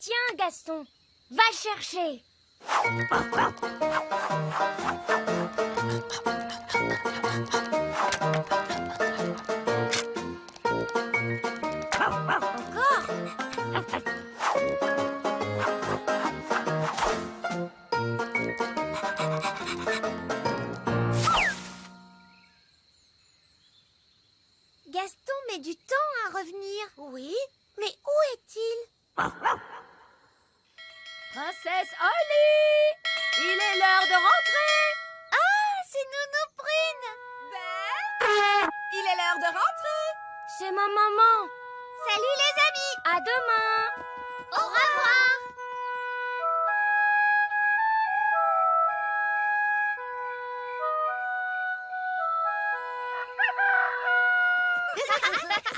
Tiens, Gaston, va chercher. Encore? Gaston met du temps à revenir. Oui, mais où est-il? Princesse Holly, il est l'heure de rentrer. Ah, c'est Nounou Prune. Ben, il est l'heure de rentrer. C'est ma maman. Salut les amis. À demain. Au revoir.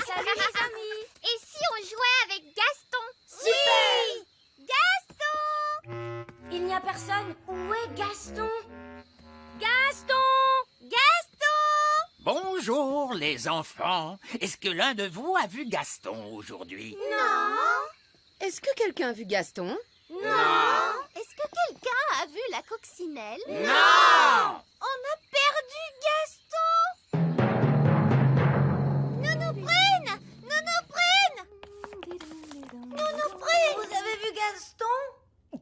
Salut les amis. Et si on jouait avec Gaston? Super. Gaston. Il n'y a personne. Où est Gaston? Gaston. Gaston. Bonjour les enfants. Est-ce que l'un de vous a vu Gaston aujourd'hui? Non. Est-ce que quelqu'un a vu Gaston? Non. Est-ce que quelqu'un a vu la coccinelle? Non! On a perdu Gaston. Nounou Prune. Nounou Prune. Nounou Prune. Vous avez vu Gaston?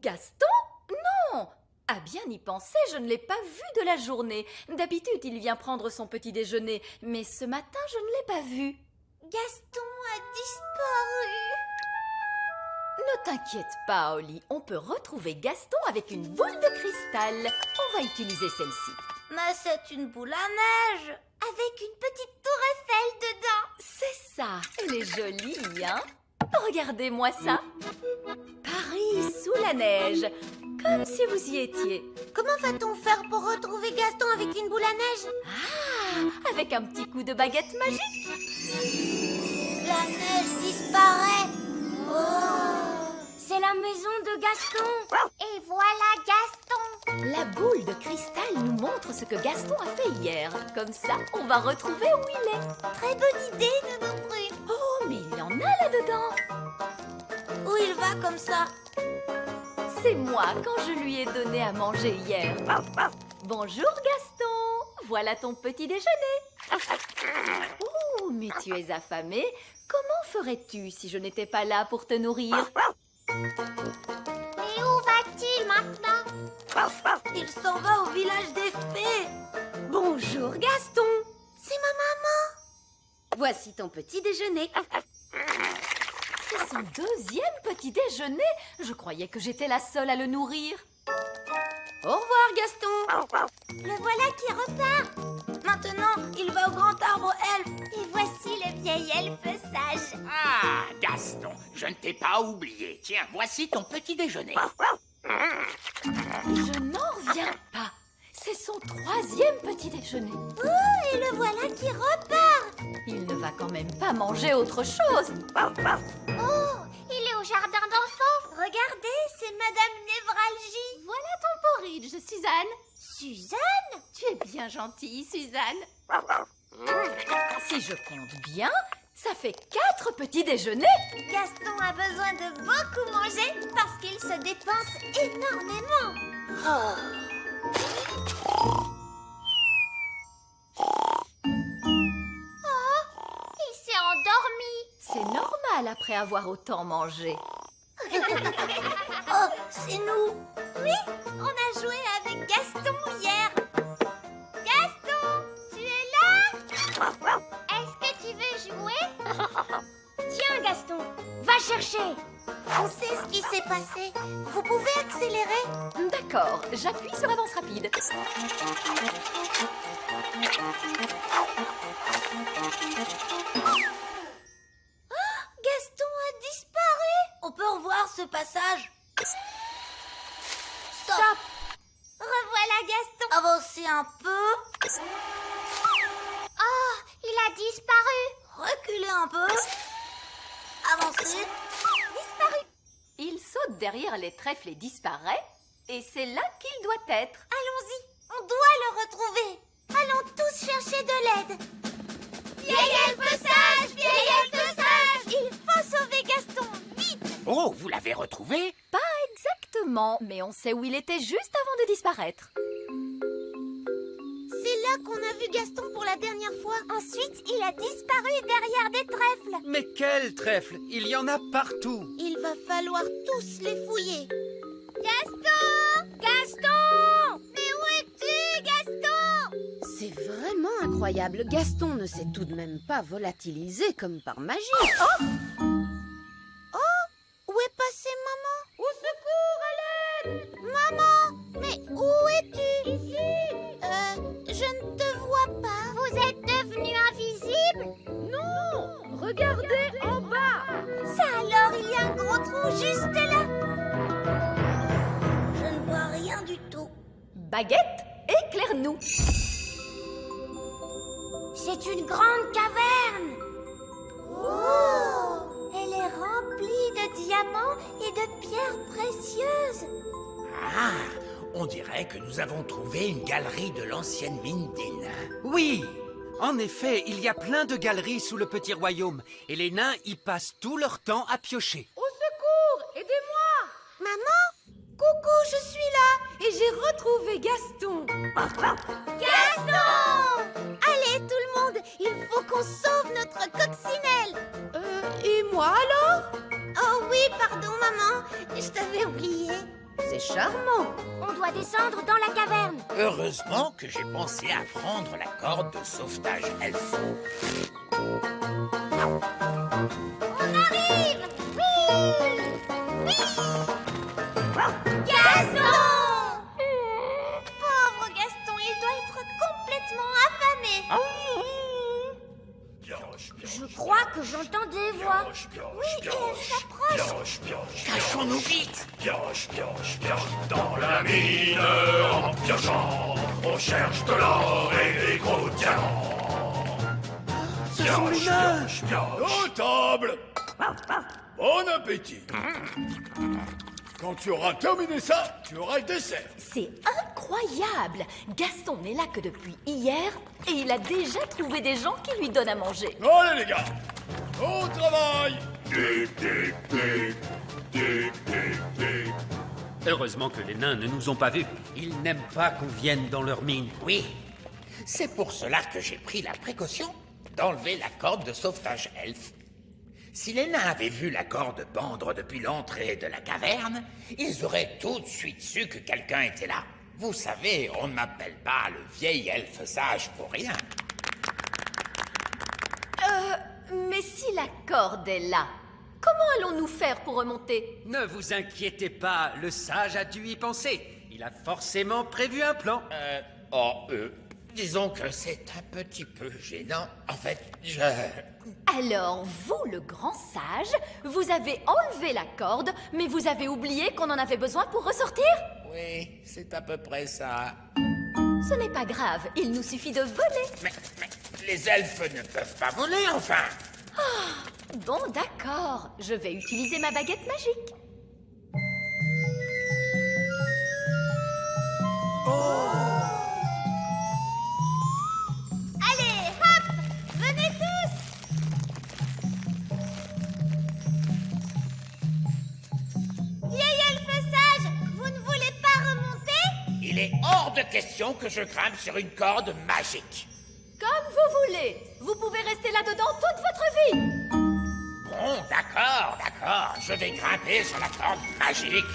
Gaston? Non! À bien y penser, je ne l'ai pas vu de la journée. D'habitude, il vient prendre son petit déjeuner, mais ce matin, je ne l'ai pas vu. Gaston a disparu. Ne t'inquiète pas, Holly, on peut retrouver Gaston avec une boule de cristal. On va utiliser celle-ci. Mais c'est une boule à neige. Avec une petite tour Eiffel dedans. C'est ça, elle est jolie, hein? Regardez-moi ça. Paris sous la neige, comme si vous y étiez. Comment va-t-on faire pour retrouver Gaston avec une boule à neige? Ah, avec un petit coup de baguette magique. La neige disparaît. C'est la maison de Gaston. Et voilà Gaston. La boule de cristal nous montre ce que Gaston a fait hier. Comme ça, on va retrouver où il est. Très bonne idée, Nounou Prune. Oh, mais il y en a là-dedans. Où il va comme ça? C'est moi quand je lui ai donné à manger hier. Bonjour Gaston, voilà ton petit déjeuner. Oh, mais tu es affamé. Comment ferais-tu si je n'étais pas là pour te nourrir? Mais où va-t-il maintenant? Il s'en va au village des fées. Bonjour Gaston. C'est ma maman. Voici ton petit déjeuner. C'est son deuxième petit déjeuner. Je croyais que j'étais la seule à le nourrir. Au revoir Gaston. Le voilà qui repart. Maintenant, il va au grand arbre elfe. Et voici le vieil elfe sage. Ah, Gaston, je ne t'ai pas oublié. Tiens, voici ton petit déjeuner. Je n'en reviens pas. C'est son troisième petit déjeuner. Oh, et le voilà qui repart. Il ne va quand même pas manger autre chose. Oh, il est au jardin d'enfants. Regardez, c'est Madame Névralgie. Voilà ton porridge, Suzanne. Suzanne? Tu es bien gentille, Suzanne. Si je compte bien, ça fait 4 petits déjeuners. Gaston a besoin de beaucoup manger parce qu'il se dépense énormément. Oh, il s'est endormi. C'est normal après avoir autant mangé. Oh, c'est nous. Oui, on a joué avec Gaston hier. Gaston, tu es là? Est-ce que tu veux jouer? Tiens, Gaston, va chercher. On sait ce qui s'est passé. Vous pouvez accélérer? D'accord, j'appuie sur avance rapide. Gaston a disparu. On peut revoir ce passage? Stop. Revoilà Gaston. Avancez un peu. Oh, il a disparu. Reculez un peu. Avancez. Disparu. Il saute derrière les trèfles et disparaît. Et c'est là qu'il doit être. Allons-y, on doit le retrouver. Allons tous chercher de l'aide. Vieil elfe sage, il faut sauver Gaston, vite. Oh, vous l'avez retrouvé? Pas exactement, mais on sait où il était juste avant de disparaître. C'est là qu'on a vu Gaston pour la dernière fois. Ensuite, il a disparu derrière des trèfles. Mais quel trèfle! Il y en a partout! Il va falloir tous les fouiller. Gaston! Gaston! Mais où es-tu, Gaston? C'est vraiment incroyable. Gaston ne s'est tout de même pas volatilisé comme par magie. Où est passée maman? Au secours, Hélène! Maman! Mais où es-tu? Ici! Je ne te vois pas. Vous êtes devenu invisible? Non! Regardez en bas! Ça alors, il y a un gros trou juste là. Je ne vois rien du tout. Baguette, éclaire-nous. C'est une grande caverne. Oh! Elle est remplie de diamants et de pierres précieuses. Ah, on dirait que nous avons trouvé une galerie de l'ancienne mine des nains. Oui! En effet, il y a plein de galeries sous le petit royaume, et les nains y passent tout leur temps à piocher. Au secours! Aidez-moi! Maman? Coucou, je suis là. Et j'ai retrouvé Gaston! Gaston! Allez, tout le monde, il faut qu'on sauve notre coccinelle. Et moi alors? Oh oui, pardon, maman, je t'avais oublié. C'est charmant! On doit descendre dans la caverne. Heureusement que j'ai pensé à prendre la corde de sauvetage elfe. On arrive! Oui! Oui! Gaston! Pauvre Gaston, il doit être complètement affamé. Je crois que j'entends des voix. Oui, et elles s'approchent. Cachons-nous vite! Pioche, pioche, pioche dans la mine en piochant. On cherche de l'or et des gros diamants. Ce sont les nains! Pioche, pioche. Aux tables! Bon appétit! Quand tu auras terminé ça, tu auras le dessert. C'est incroyable! Gaston n'est là que depuis hier et il a déjà trouvé des gens qui lui donnent à manger. Allez les gars, au travail! Tic, tic, tic, tic, tic, tic. Heureusement que les nains ne nous ont pas vus. Ils n'aiment pas qu'on vienne dans leur mine. Oui, c'est pour cela que j'ai pris la précaution d'enlever la corde de sauvetage elfe. Si les nains avaient vu la corde pendre depuis l'entrée de la caverne, ils auraient tout de suite su que quelqu'un était là. Vous savez, on ne m'appelle pas le vieil elfe sage pour rien. Mais si la corde est là, comment allons-nous faire pour remonter? Ne vous inquiétez pas, le sage a dû y penser. Il a forcément prévu un plan. Disons que c'est un petit peu gênant. En fait, Alors, vous, le grand sage, vous avez enlevé la corde, mais vous avez oublié qu'on en avait besoin pour ressortir? Oui, c'est à peu près ça. Ce n'est pas grave, il nous suffit de voler. Mais les elfes ne peuvent pas voler, enfin. Bon, d'accord, je vais utiliser ma baguette magique. Allez, hop! Venez tous! Vieil elfe sage, vous ne voulez pas remonter? Il est hors de question que je grimpe sur une corde magique. Comme vous voulez, vous pouvez rester là-dedans toute votre vie. Bon, d'accord, je vais grimper sur la corde magique.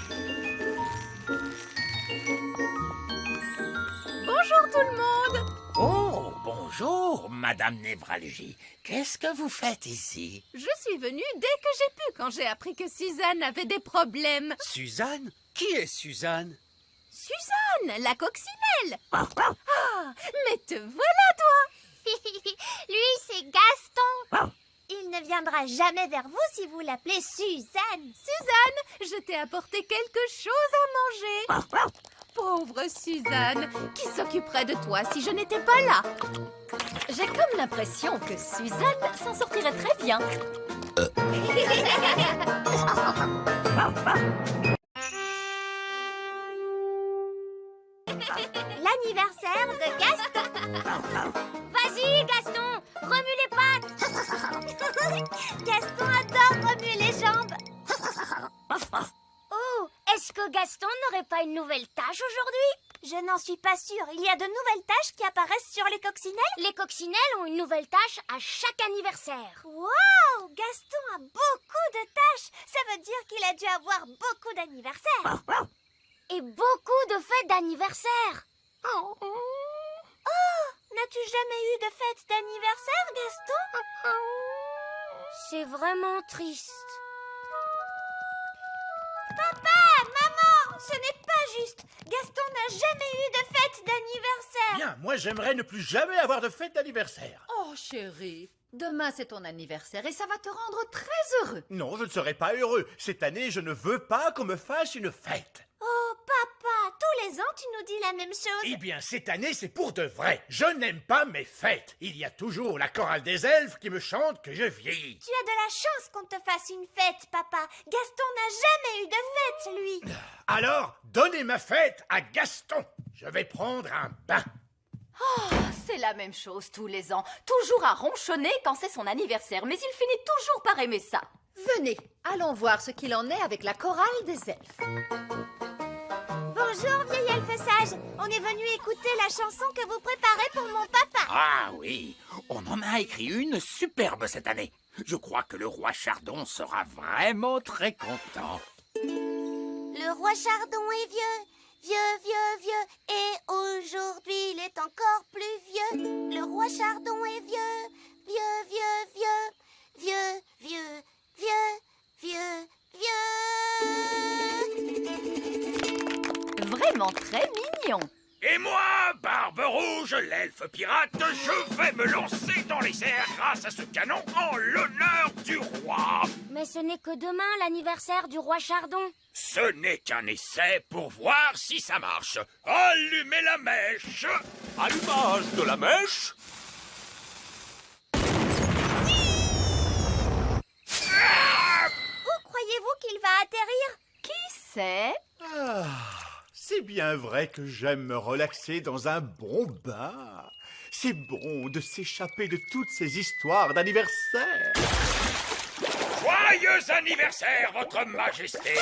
Bonjour tout le monde! Oh, bonjour, Madame Névralgie. Qu'est-ce que vous faites ici? Je suis venue dès que j'ai pu quand j'ai appris que Suzanne avait des problèmes. Suzanne? Qui est Suzanne? Suzanne, la coccinelle! Ah, mais te voilà toi! Lui, c'est Gaston. Il ne viendra jamais vers vous si vous l'appelez Suzanne. Suzanne, je t'ai apporté quelque chose à manger. Pauvre Suzanne, qui s'occuperait de toi si je n'étais pas là? J'ai comme l'impression que Suzanne s'en sortirait très bien. L'anniversaire de Gaston. Vas-y, Gaston, remue les pattes. Gaston adore remuer les jambes. Oh, est-ce que Gaston n'aurait pas une nouvelle tâche aujourd'hui? Je n'en suis pas sûre. Il y a de nouvelles tâches qui apparaissent sur les coccinelles? Les coccinelles ont une nouvelle tâche à chaque anniversaire. Waouh! Gaston a beaucoup de tâches. Ça veut dire qu'il a dû avoir beaucoup d'anniversaires. Et beaucoup de fêtes d'anniversaire. Oh! N'as-tu jamais eu de fête d'anniversaire, Gaston? C'est vraiment triste. Papa, maman, ce n'est pas juste. Gaston n'a jamais eu de fête d'anniversaire. Bien, moi j'aimerais ne plus jamais avoir de fête d'anniversaire. Oh, chérie, demain c'est ton anniversaire et ça va te rendre très heureux. Non, je ne serai pas heureux. Cette année, je ne veux pas qu'on me fasse une fête. Oh, papa, tous les ans tu nous dis la même chose. Eh bien, cette année, c'est pour de vrai. Je n'aime pas mes fêtes. Il y a toujours la chorale des elfes qui me chante que je vieillis. Tu as de la chance qu'on te fasse une fête, papa. Gaston n'a jamais eu de fête, lui. Alors, donnez ma fête à Gaston. Je vais prendre un bain. C'est la même chose tous les ans. Toujours à ronchonner quand c'est son anniversaire, mais il finit toujours par aimer ça. Venez, allons voir ce qu'il en est avec la chorale des elfes. Bonjour, vieil elfe sage. On est venu écouter la chanson que vous préparez pour mon papa. Ah oui, on en a écrit une superbe cette année. Je crois que le roi Chardon sera vraiment très content. Le roi Chardon est vieux, vieux, vieux, vieux. Et aujourd'hui, il est encore plus vieux. Le roi Chardon est vieux, vieux, vieux, vieux. Vieux, vieux, vieux, vieux, vieux. Vraiment très mignon. Et moi, Barbe Rouge, l'elfe pirate, je vais me lancer dans les airs grâce à ce canon en l'honneur du roi. Mais ce n'est que demain l'anniversaire du roi Chardon. Ce n'est qu'un essai pour voir si ça marche. Allumez la mèche. Allumage de la mèche. Où croyez-vous qu'il va atterrir? Qui sait? C'est bien vrai que j'aime me relaxer dans un bon bain. C'est bon de s'échapper de toutes ces histoires d'anniversaire. Joyeux anniversaire, votre majesté!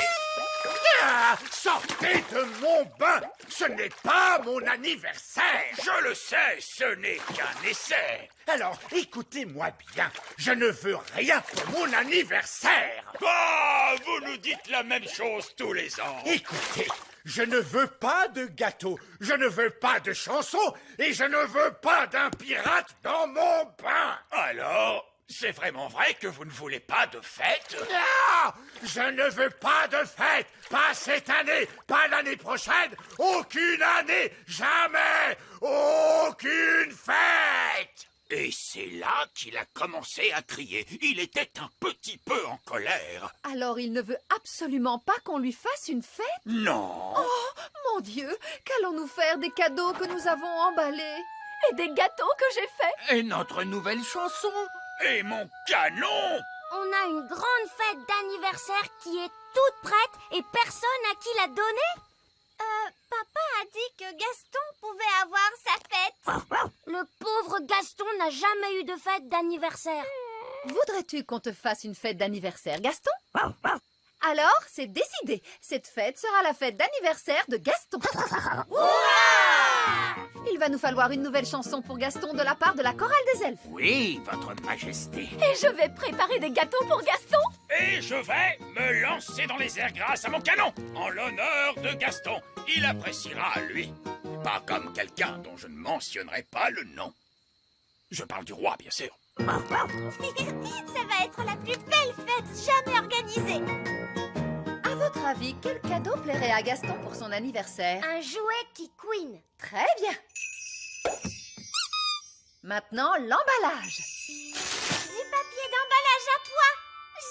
Sortez de mon bain! Ce n'est pas mon anniversaire! Je le sais, ce n'est qu'un essai! Alors, écoutez-moi bien, je ne veux rien pour mon anniversaire! Ah, vous nous dites la même chose tous les ans! Écoutez, je ne veux pas de gâteau, je ne veux pas de chansons, et je ne veux pas d'un pirate dans mon bain! Alors, c'est vraiment vrai que vous ne voulez pas de fête? Non! Je ne veux pas de fête! Pas cette année! Pas l'année prochaine! Aucune année! Jamais! Aucune fête! Et c'est là qu'il a commencé à crier. Il était un petit peu en colère. Alors il ne veut absolument pas qu'on lui fasse une fête? Non! Mon Dieu, qu'allons-nous faire des cadeaux que nous avons emballés? Et des gâteaux que j'ai faits. Et notre nouvelle chanson? Et mon canon! On a une grande fête d'anniversaire qui est toute prête et personne à qui la donner? Papa a dit que Gaston pouvait avoir sa fête. Le pauvre Gaston n'a jamais eu de fête d'anniversaire. Voudrais-tu qu'on te fasse une fête d'anniversaire, Gaston? Alors, c'est décidé. Cette fête sera la fête d'anniversaire de Gaston. Il va nous falloir une nouvelle chanson pour Gaston de la part de la chorale des elfes. Oui, votre majesté. Et je vais préparer des gâteaux pour Gaston. Et je vais me lancer dans les airs grâce à mon canon, en l'honneur de Gaston. Il appréciera, lui. Pas comme quelqu'un dont je ne mentionnerai pas le nom. Je parle du roi, bien sûr. Ça va être la plus belle fête jamais organisée. À votre avis, quel cadeau plairait à Gaston pour son anniversaire? Un jouet qui couine. Très bien. Maintenant, l'emballage. Du papier d'emballage à pois.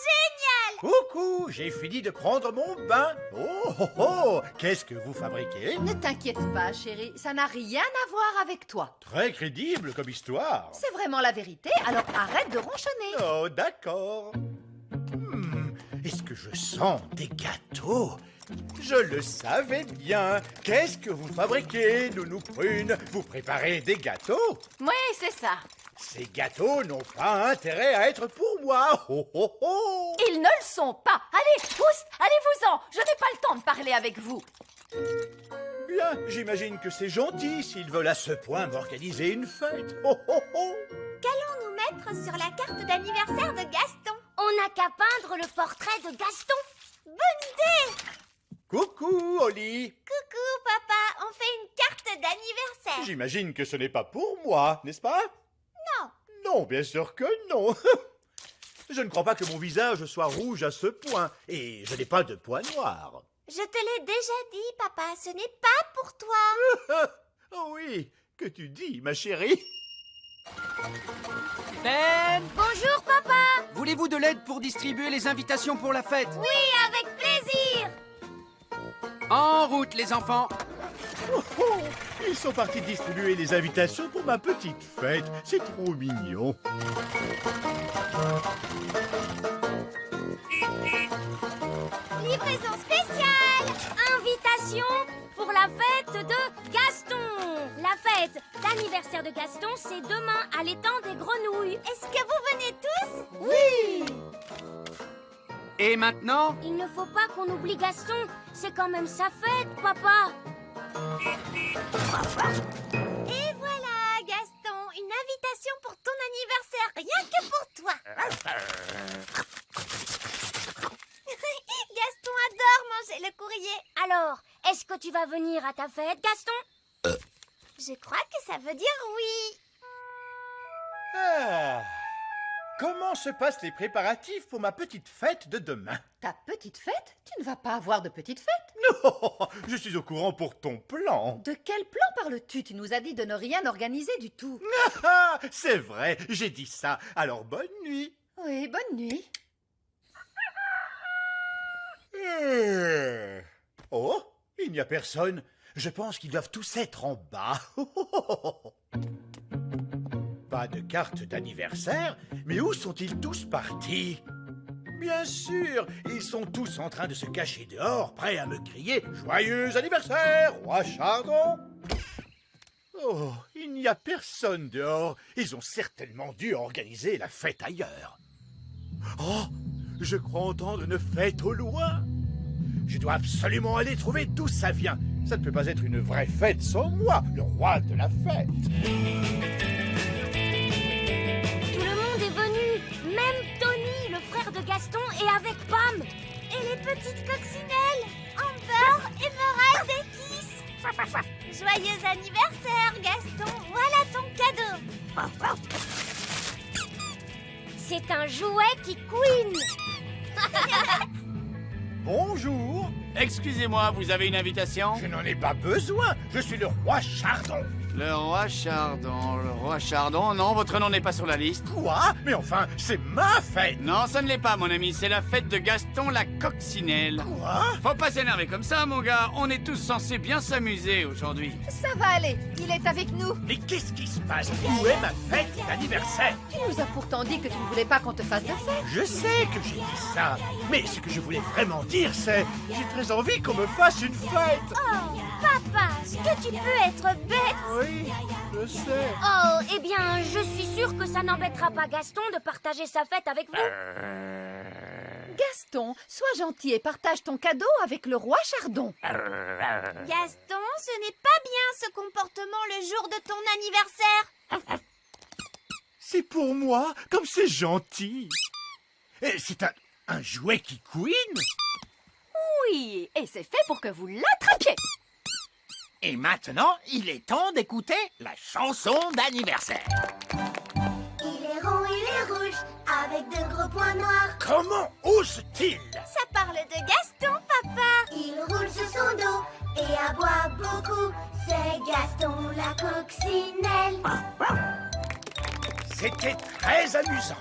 Génial! Coucou, j'ai fini de prendre mon bain. Oh, oh, oh, qu'est-ce que vous fabriquez? Ne t'inquiète pas, chérie, ça n'a rien à voir avec toi. Très crédible comme histoire. C'est vraiment la vérité, alors arrête de ronchonner. Oh, d'accord. Est-ce que je sens des gâteaux? Je le savais bien. Qu'est-ce que vous fabriquez, Nounou Prune? Vous préparez des gâteaux? Oui, c'est ça. Ces gâteaux n'ont pas intérêt à être pour moi. Oh, oh, oh. Ils ne le sont pas. Allez, tous, allez-vous-en. Je n'ai pas le temps de parler avec vous. Bien, j'imagine que c'est gentil s'ils veulent à ce point m'organiser une fête. Oh, oh, oh. Qu'allons-nous mettre sur la carte d'anniversaire de Gaston? On n'a qu'à peindre le portrait de Gaston. Bonne idée! Coucou, Oli. Coucou, papa, on fait une carte d'anniversaire. J'imagine que ce n'est pas pour moi, n'est-ce pas? Non. Non, bien sûr que non. Je ne crois pas que mon visage soit rouge à ce point, et je n'ai pas de poids noirs. Je te l'ai déjà dit, papa, ce n'est pas pour toi. Oh oui, que tu dis, ma chérie? Ben, Bonjour, papa. voulez-vous de l'aide pour distribuer les invitations pour la fête? Oui, avec plaisir. En route, les enfants. Oh, oh, ils sont partis distribuer les invitations pour ma petite fête. C'est trop mignon. Livraison spéciale. Invitation pour la fête de Gaston. La fête d'anniversaire de Gaston, c'est demain à l'étang des Grenouilles. Est-ce que vous venez tous? Oui. Et maintenant? Il ne faut pas qu'on oublie Gaston. C'est quand même sa fête, papa. Et voilà, Gaston, une invitation pour ton anniversaire, rien que pour toi. Gaston adore manger le courrier. Alors, est-ce que tu vas venir à ta fête, Gaston? Je crois que ça veut dire oui. Ah. Comment se passent les préparatifs pour ma petite fête de demain? Ta petite fête? Tu ne vas pas avoir de petite fête? Non, je suis au courant pour ton plan. De quel plan parles-tu? Tu nous as dit de ne rien organiser du tout. Ah, c'est vrai, j'ai dit ça. Alors bonne nuit. Oui, bonne nuit. Oh, il n'y a personne. Je pense qu'ils doivent tous être en bas. Pas de carte d'anniversaire, mais où sont-ils tous partis? Bien sûr, ils sont tous en train de se cacher dehors, prêts à me crier « Joyeux anniversaire, roi Chardon !» Oh, il n'y a personne dehors. Ils ont certainement dû organiser la fête ailleurs. Oh, je crois entendre une fête au loin. Je dois absolument aller trouver d'où ça vient. Ça ne peut pas être une vraie fête sans moi, le roi de la fête. Tout le monde est venu, même Tony, le frère de Gaston, et avec Pam. Et les petites coccinelles, Amber, Emerald et Kiss. Joyeux anniversaire, Gaston, voilà ton cadeau. C'est un jouet qui couine. Bonjour. Excusez-moi, vous avez une invitation? Je n'en ai pas besoin. Je suis le roi Chardon. Le roi Chardon, le roi Chardon, non, votre nom n'est pas sur la liste. Quoi? Mais enfin, c'est ma fête. Non, ça ne l'est pas, mon ami, c'est la fête de Gaston la coccinelle. Quoi? Faut pas s'énerver comme ça, mon gars, on est tous censés bien s'amuser aujourd'hui. Ça va aller, il est avec nous. Mais qu'est-ce qui se passe? Où est ma fête d'anniversaire? Tu nous as pourtant dit que tu ne voulais pas qu'on te fasse de fête. Je sais que j'ai dit ça, mais ce que je voulais vraiment dire, c'est j'ai très envie qu'on me fasse une fête. Oh, papa, est-ce que tu peux être bête? Oui, je sais. Oh, eh bien, je suis sûre que ça n'embêtera pas Gaston de partager sa fête avec vous. Gaston, sois gentil et partage ton cadeau avec le roi Chardon. Gaston, ce n'est pas bien ce comportement le jour de ton anniversaire. C'est pour moi, comme c'est gentil. Et c'est un jouet qui couine. Oui, et c'est fait pour que vous l'attrapiez. Et maintenant, il est temps d'écouter la chanson d'anniversaire. Il est rond, il est rouge, avec de gros points noirs. Comment ose-t-il? Ça parle de Gaston, papa. Il roule sur son dos et aboie beaucoup. C'est Gaston la coccinelle. C'était très amusant.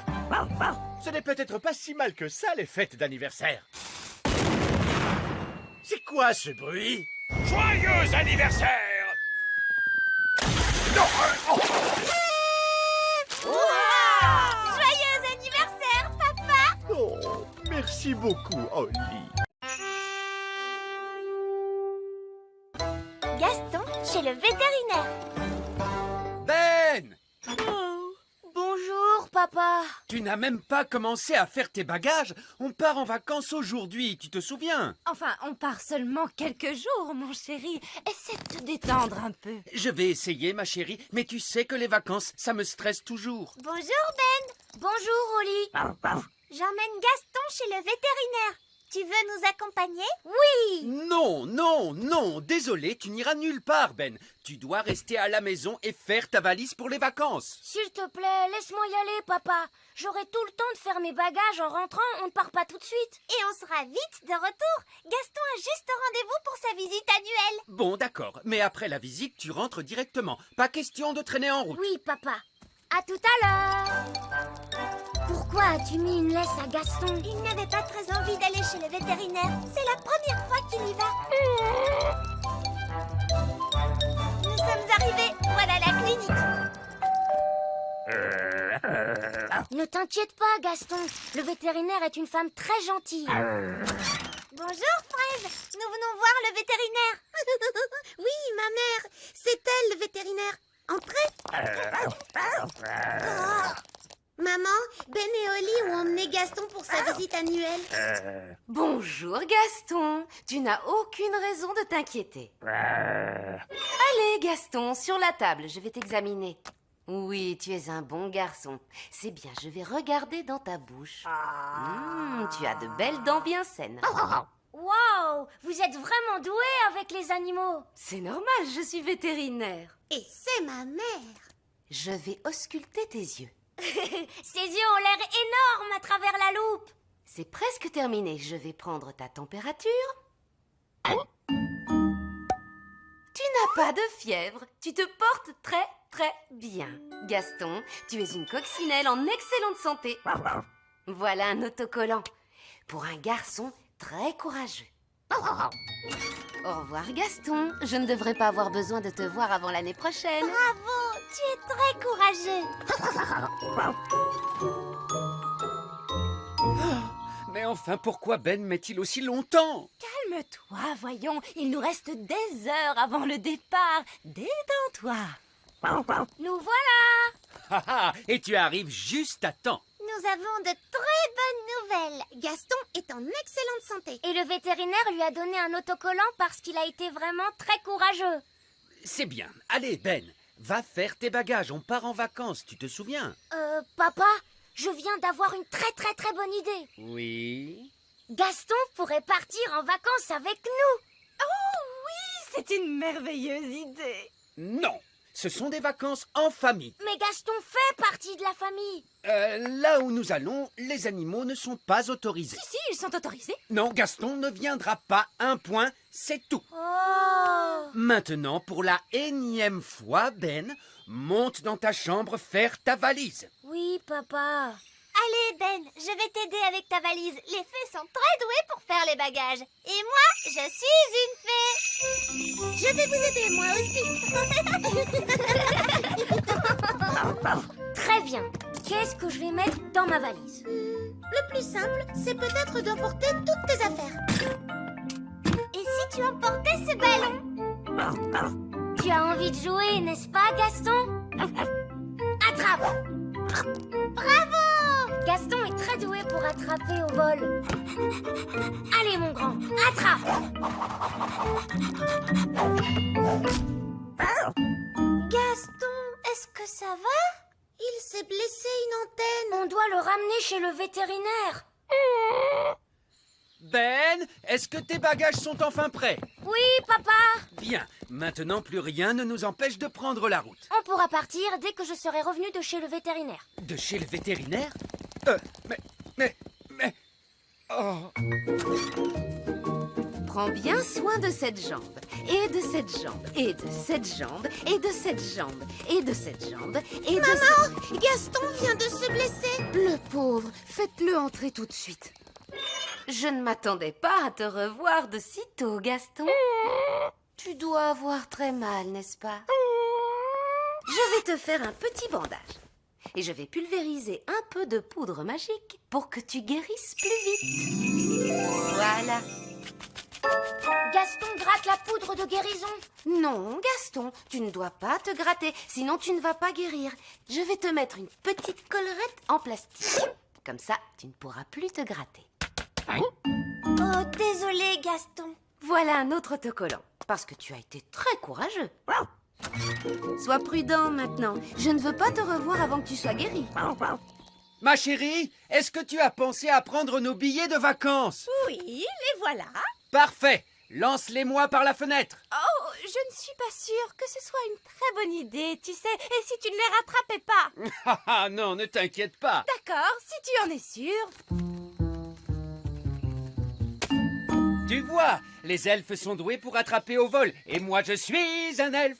Ce n'est peut-être pas si mal que ça, les fêtes d'anniversaire. C'est quoi ce bruit? Joyeux anniversaire! Non, Joyeux anniversaire, papa. oh, merci beaucoup, Oli. Gaston, chez le vétérinaire. Ben! Oh, papa. Tu n'as même pas commencé à faire tes bagages. On part en vacances aujourd'hui, tu te souviens? Enfin, on part seulement quelques jours, mon chéri. Essaie de te détendre un peu. Je vais essayer, ma chérie, mais tu sais que les vacances, ça me stresse toujours. Bonjour Ben. Bonjour, Oli. J'emmène Gaston chez le vétérinaire. Tu veux nous accompagner? Oui. Non, non, non, désolé, tu n'iras nulle part, Ben. Tu dois rester à la maison et faire ta valise pour les vacances. S'il te plaît, laisse-moi y aller, papa. J'aurai tout le temps de faire mes bagages en rentrant, on ne part pas tout de suite. Et on sera vite de retour. Gaston a juste rendez-vous pour sa visite annuelle. Bon, d'accord, mais après la visite, tu rentres directement. Pas question de traîner en route. Oui, papa. À tout à l'heure. Pourquoi as-tu mis une laisse à Gaston? Il n'avait pas très envie d'aller chez le vétérinaire. C'est la première fois qu'il y va. Nous sommes arrivés. Voilà la clinique. Ne t'inquiète pas, Gaston. Le vétérinaire est une femme très gentille. Bonjour, Fraise. Nous venons voir le vétérinaire. Oui, ma mère. C'est elle, le vétérinaire. Entrez. Maman, Ben et Oli ont emmené Gaston pour sa visite annuelle. Bonjour Gaston, tu n'as aucune raison de t'inquiéter. Allez Gaston, sur la table, je vais t'examiner. Oui, tu es un bon garçon. C'est bien, je vais regarder dans ta bouche. Tu as de belles dents bien saines. Waouh, vous êtes vraiment doué avec les animaux. C'est normal, je suis vétérinaire. Et c'est ma mère. Je vais ausculter tes yeux. Ses yeux ont l'air énormes à travers la loupe. C'est presque terminé, je vais prendre ta température. Tu n'as pas de fièvre, tu te portes très très bien. Gaston, tu es une coccinelle en excellente santé. Voilà un autocollant pour un garçon très courageux. Au revoir Gaston, je ne devrais pas avoir besoin de te voir avant l'année prochaine. Bravo, tu es très courageux. Mais enfin, pourquoi Ben met-il aussi longtemps? Calme-toi, voyons. Il nous reste des heures avant le départ. Détends-toi. Nous voilà. Ah ah, et tu arrives juste à temps. Nous avons de très bonnes nouvelles. Gaston est en excellente santé. Et le vétérinaire lui a donné un autocollant parce qu'il a été vraiment très courageux. C'est bien. Allez, Ben, va faire tes bagages. On part en vacances, tu te souviens? Papa, je viens d'avoir une très très très bonne idée. Oui. Gaston pourrait partir en vacances avec nous. C'est une merveilleuse idée. Non, ce sont des vacances en famille. Mais Gaston fait partie de la famille. Là où nous allons, les animaux ne sont pas autorisés. Si, ils sont autorisés. Non, Gaston ne viendra pas. Un point, c'est tout. Oh. Maintenant, pour la énième fois, Ben, monte dans ta chambre faire ta valise. Oui, papa. Allez, Ben, je vais t'aider avec ta valise. Les fées sont très douées pour faire les bagages. Et moi, je suis une fée. Je vais vous aider, moi aussi. Très bien. Qu'est-ce que je vais mettre dans ma valise? Le plus simple, c'est peut-être d'emporter toutes tes affaires. Et si tu emportais ce ballon? Tu as envie de jouer, n'est-ce pas, Gaston? Attrape! Bravo! Gaston est très doué pour attraper au vol. Allez, mon grand, attrape! Gaston, est-ce que ça va? Il s'est blessé une antenne. On doit le ramener chez le vétérinaire. Ben, est-ce que tes bagages sont enfin prêts? Oui, papa. Bien, maintenant plus rien ne nous empêche de prendre la route. On pourra partir dès que je serai revenu de chez le vétérinaire. De chez le vétérinaire? Mais... Oh... Prends bien soin de cette jambe, et de cette jambe, et de cette jambe, et de cette jambe, et de cette jambe, et de cette... Gaston vient de se blesser. Le pauvre, faites-le entrer tout de suite. Je ne m'attendais pas à te revoir de si tôt, Gaston. Tu dois avoir très mal, n'est-ce pas? Je vais te faire un petit bandage. Et je vais pulvériser un peu de poudre magique pour que tu guérisses plus vite. Voilà. Gaston gratte la poudre de guérison. Non, Gaston, tu ne dois pas te gratter, sinon tu ne vas pas guérir. Je vais te mettre une petite collerette en plastique. Comme ça, tu ne pourras plus te gratter. Oh, désolé, Gaston. Voilà un autre autocollant, parce que tu as été très courageux. Sois prudent maintenant. Je ne veux pas te revoir avant que tu sois guéri. Ma chérie, est-ce que tu as pensé à prendre nos billets de vacances? Oui, les voilà. Parfait. Lance-les-moi par la fenêtre. Oh, je ne suis pas sûre que ce soit une très bonne idée, tu sais. Et si tu ne les rattrapais pas? Ah non, ne t'inquiète pas. D'accord, si tu en es sûre. Tu vois, les elfes sont doués pour attraper au vol. Et moi, je suis un elfe.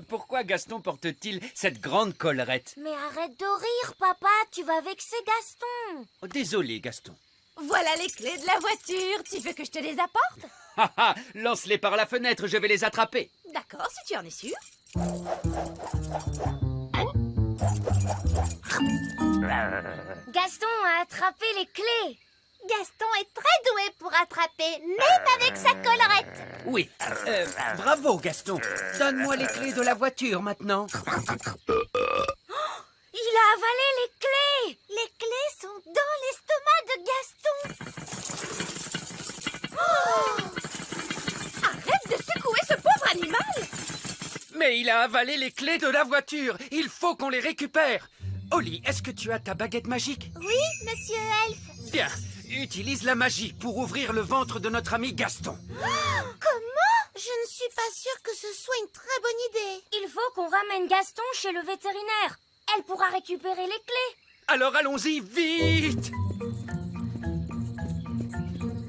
Pourquoi Gaston porte-t-il cette grande collerette? Mais arrête de rire, papa. Tu vas vexer Gaston. Oh, désolé, Gaston. Voilà les clés de la voiture. Tu veux que je te les apporte? Lance-les par la fenêtre, je vais les attraper. D'accord, si tu en es sûre. Gaston a attrapé les clés. Gaston est très doué pour attraper, même avec sa collerette. Oui, bravo, Gaston. Donne-moi les clés de la voiture maintenant. Il a avalé les clés. Les clés sont dans l'estomac de Gaston. Arrête de secouer ce pauvre animal. Mais il a avalé les clés de la voiture. Il faut qu'on les récupère. Oli, est-ce que tu as ta baguette magique? Oui, monsieur Elfe. Bien, utilise la magie pour ouvrir le ventre de notre ami Gaston. Comment? Je ne suis pas sûre que ce soit une très bonne idée. Il faut qu'on ramène Gaston chez le vétérinaire. Elle pourra récupérer les clés. Alors allons-y, vite!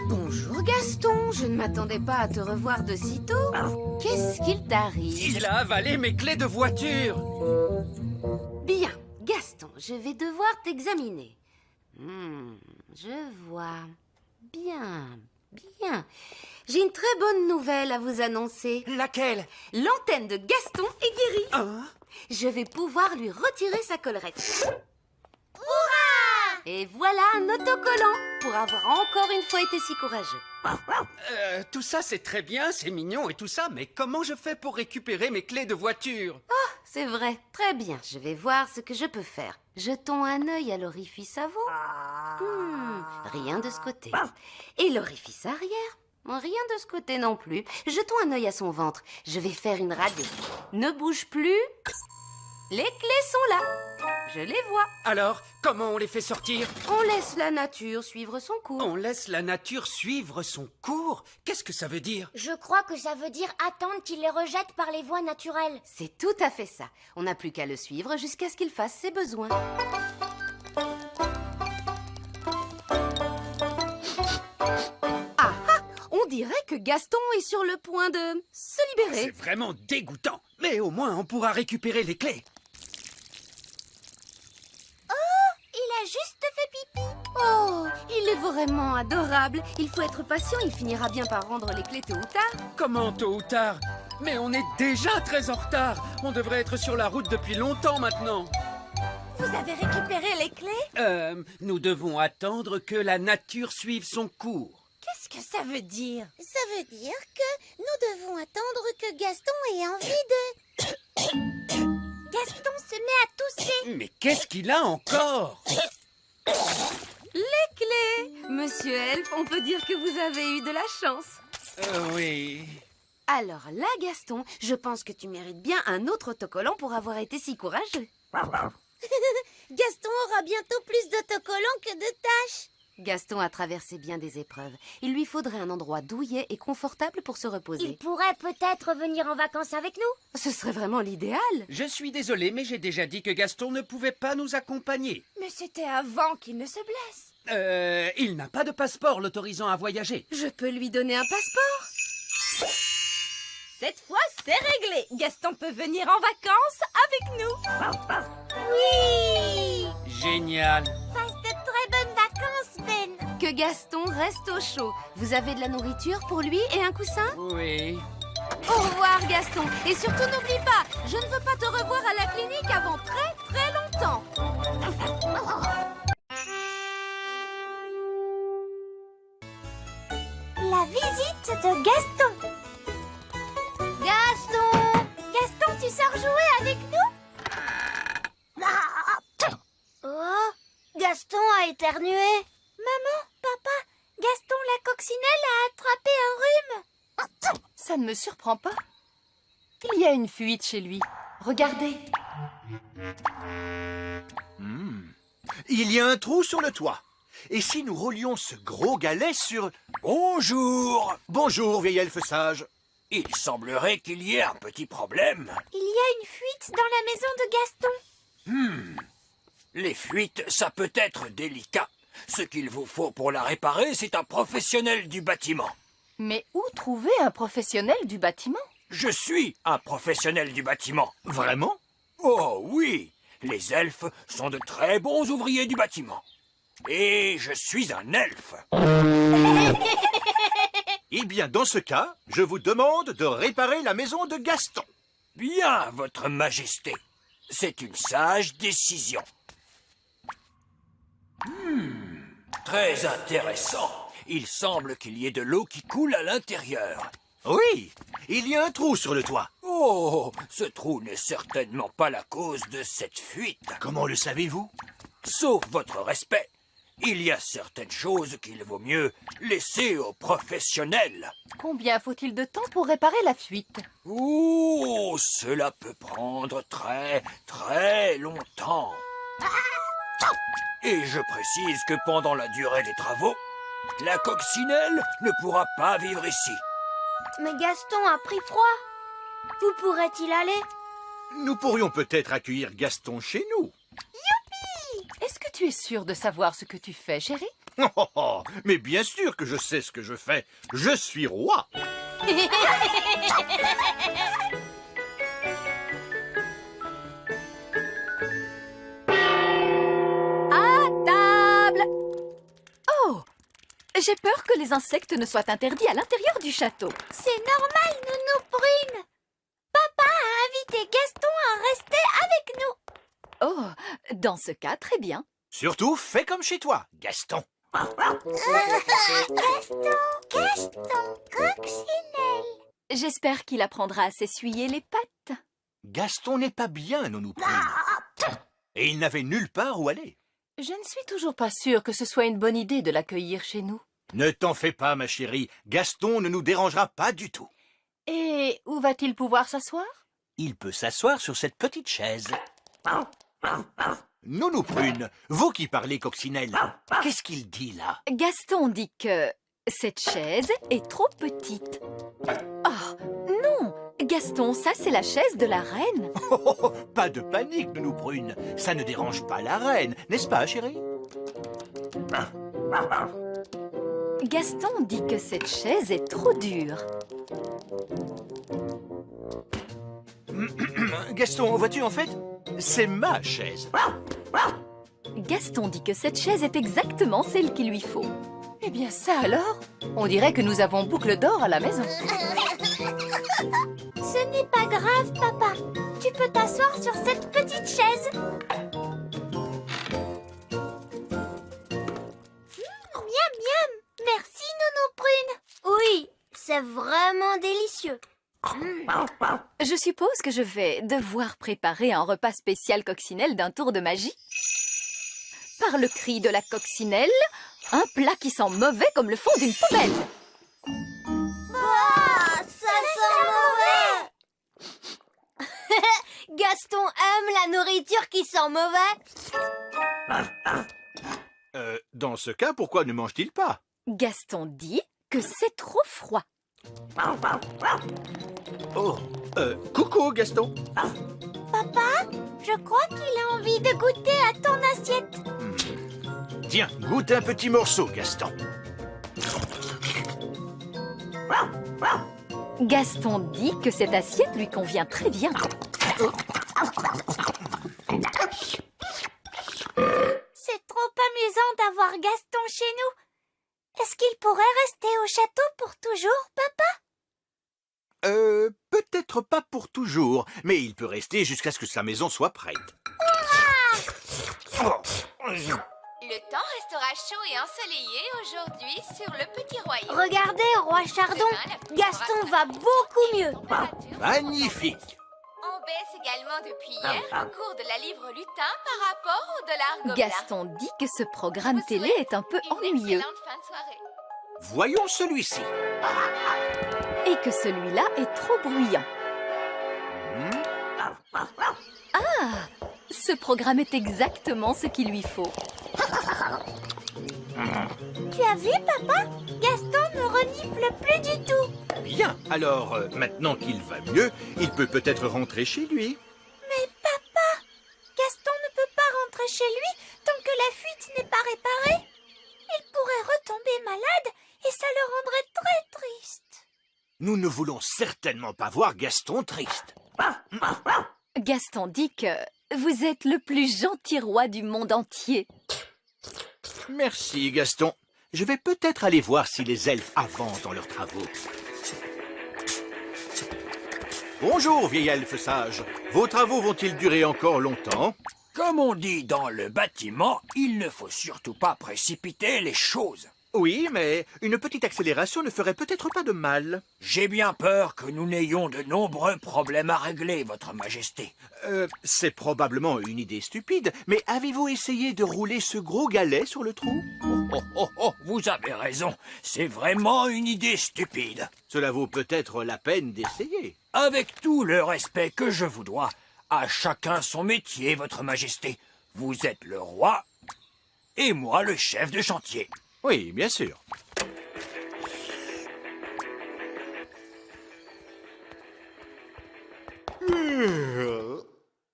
Bonjour Gaston, je ne m'attendais pas à te revoir de sitôt. Qu'est-ce qu'il t'arrive? Il a avalé mes clés de voiture. Bien, Gaston, je vais devoir t'examiner. Je vois. Bien, bien. J'ai une très bonne nouvelle à vous annoncer. Laquelle? L'antenne de Gaston est guérie. Hein? Je vais pouvoir lui retirer sa collerette. Et voilà un autocollant pour avoir encore une fois été si courageux. Tout ça c'est très bien, c'est mignon et tout ça, mais comment je fais pour récupérer mes clés de voiture? C'est vrai, très bien. Je vais voir ce que je peux faire. Jetons un œil à l'orifice avant. Rien de ce côté. Et l'orifice arrière? Rien de ce côté non plus. Jetons un œil à son ventre. Je vais faire une radio. Ne bouge plus. Les clés sont là. Je les vois. Alors, comment on les fait sortir? On laisse la nature suivre son cours. On laisse la nature suivre son cours? Qu'est-ce que ça veut dire? Je crois que ça veut dire attendre qu'il les rejette par les voies naturelles. C'est tout à fait ça. On n'a plus qu'à le suivre jusqu'à ce qu'il fasse ses besoins. On dirait que Gaston est sur le point de se libérer. C'est vraiment dégoûtant. Mais au moins, on pourra récupérer les clés. Il a juste fait pipi. Oh, il est vraiment adorable. Il faut être patient, il finira bien par rendre les clés tôt ou tard. Comment tôt ou tard? Mais on est déjà très en retard. On devrait être sur la route depuis longtemps maintenant. Vous avez récupéré les clés? Nous devons attendre que la nature suive son cours. Qu'est-ce que ça veut dire? Ça veut dire que nous devons attendre que Gaston ait envie de... Gaston se met à tousser. Mais qu'est-ce qu'il a encore? Les clés! Monsieur Elfe, on peut dire que vous avez eu de la chance. Oui. Alors là, Gaston, je pense que tu mérites bien un autre autocollant pour avoir été si courageux. Gaston aura bientôt plus d'autocollants que de tâches. Gaston a traversé bien des épreuves. Il lui faudrait un endroit douillet et confortable pour se reposer. Il pourrait peut-être venir en vacances avec nous. Ce serait vraiment l'idéal. Je suis désolé, mais j'ai déjà dit que Gaston ne pouvait pas nous accompagner. Mais c'était avant qu'il ne se blesse. Il n'a pas de passeport l'autorisant à voyager. Je peux lui donner un passeport. Cette fois, c'est réglé. Gaston peut venir en vacances avec nous. Oui. Génial. Passe de très bonnes vacances, Ben. Que Gaston reste au chaud. Vous avez de la nourriture pour lui et un coussin? Oui. Au revoir, Gaston. Et surtout, n'oublie pas, je ne veux pas te revoir à la clinique avant très très longtemps. la visite de Gaston. Gaston! Gaston, tu sors jouer avec nous? Oh, Gaston a éternué. Maman, papa, Gaston la coccinelle a attrapé un rhume. Ça ne me surprend pas. Il y a une fuite chez lui. Regardez. Il y a un trou sur le toit. Et si nous roulions ce gros galet sur... Bonjour. Bonjour, vieil elfe sage. Il semblerait qu'il y ait un petit problème. Il y a une fuite dans la maison de Gaston. Les fuites, ça peut être délicat. Ce qu'il vous faut pour la réparer, c'est un professionnel du bâtiment. Mais où trouver un professionnel du bâtiment? Je suis un professionnel du bâtiment. Vraiment? Oh oui, les elfes sont de très bons ouvriers du bâtiment. Et je suis un elfe. Eh bien, dans ce cas, je vous demande de réparer la maison de Gaston. Bien, votre majesté. C'est une sage décision. Très intéressant. Il semble qu'il y ait de l'eau qui coule à l'intérieur. Oui, il y a un trou sur le toit. Oh, ce trou n'est certainement pas la cause de cette fuite. Comment le savez-vous? Sauf votre respect, il y a certaines choses qu'il vaut mieux laisser aux professionnels. Combien faut-il de temps pour réparer la fuite? Oh, cela peut prendre très longtemps. Et je précise que pendant la durée des travaux, la coccinelle ne pourra pas vivre ici. Mais Gaston a pris froid. Où pourrait-il aller? Nous pourrions peut-être accueillir Gaston chez nous. Est-ce que tu es sûr de savoir ce que tu fais, chérie? Oh, mais bien sûr que je sais ce que je fais. Je suis roi. À table! Oh! J'ai peur que les insectes ne soient interdits à l'intérieur du château. C'est normal, Nounou Prune. Papa a invité Gaston à rester avec nous. Oh, dans ce cas, très bien. Surtout, fais comme chez toi, Gaston. Gaston, coccinelle. J'espère qu'il apprendra à s'essuyer les pattes. Gaston n'est pas bien, Nounou Prune. Et il n'avait nulle part où aller. Je ne suis toujours pas sûre que ce soit une bonne idée de l'accueillir chez nous. Ne t'en fais pas, ma chérie. Gaston ne nous dérangera pas du tout. Et où va-t-il pouvoir s'asseoir? Il peut s'asseoir sur cette petite chaise. Nounou Prune, vous qui parlez coccinelle, qu'est-ce qu'il dit là? Gaston dit que cette chaise est trop petite. Oh, non! Gaston, ça c'est la chaise de la reine. Oh, pas de panique, Nounou Prune. Ça ne dérange pas la reine, n'est-ce pas, chérie? Gaston dit que cette chaise est trop dure. Gaston, vois-tu, en fait, c'est ma chaise. Gaston dit que cette chaise est exactement celle qu'il lui faut. Eh bien ça alors? On dirait que nous avons boucle d'or à la maison. Ce n'est pas grave, papa. Tu peux t'asseoir sur cette petite chaise. Miam, miam. Merci, Nounou Prune. Oui, c'est vraiment délicieux. Je suppose que je vais devoir préparer un repas spécial coccinelle d'un tour de magie. Par le cri de la coccinelle, un plat qui sent mauvais comme le fond d'une poubelle. Ça sent mauvais. Gaston aime la nourriture qui sent mauvais. Dans ce cas, pourquoi ne mange-t-il pas? Gaston dit que c'est trop froid. Oh, coucou, Gaston. Papa, je crois qu'il a envie de goûter à ton assiette. Tiens, goûte un petit morceau, Gaston. Gaston dit que cette assiette lui convient très bien. C'est trop amusant d'avoir Gaston chez nous. Est-ce qu'il pourrait rester au château pour toujours, papa? Peut-être pas pour toujours, mais il peut rester jusqu'à ce que sa maison soit prête. Le temps restera chaud et ensoleillé aujourd'hui sur le petit royaume. Regardez, roi Chardon, Gaston va beaucoup mieux. Magnifique. On baisse également depuis hier le cours de la livre lutin par rapport au dollar gobelin. Gaston dit que ce programme télé est un peu Une ennuyeux excellente fin de soirée. Voyons celui-ci. et que celui-là est trop bruyant. Ah, ce programme est exactement ce qu'il lui faut. Tu as vu, papa? Gaston ne renifle plus du tout. Bien. Alors, maintenant qu'il va mieux, il peut peut-être rentrer chez lui. Mais papa, Gaston ne peut pas rentrer chez lui tant que la fuite n'est pas réparée. Il pourrait retomber malade et ça le rendrait très triste. Nous ne voulons certainement pas voir Gaston triste. Gaston dit que vous êtes le plus gentil roi du monde entier. Merci, Gaston. Je vais peut-être aller voir si les elfes avancent dans leurs travaux. Bonjour, vieil elfe sage. Vos travaux vont-ils durer encore longtemps? Comme on dit dans le bâtiment, il ne faut surtout pas précipiter les choses. Oui, mais une petite accélération ne ferait peut-être pas de mal. J'ai bien peur que nous n'ayons de nombreux problèmes à régler, votre majesté. C'est probablement une idée stupide, mais avez-vous essayé de rouler ce gros galet sur le trou? Vous avez raison, c'est vraiment une idée stupide. Cela vaut peut-être la peine d'essayer. Avec tout le respect que je vous dois, à chacun son métier, votre majesté. Vous êtes le roi et moi le chef de chantier. Oui, bien sûr.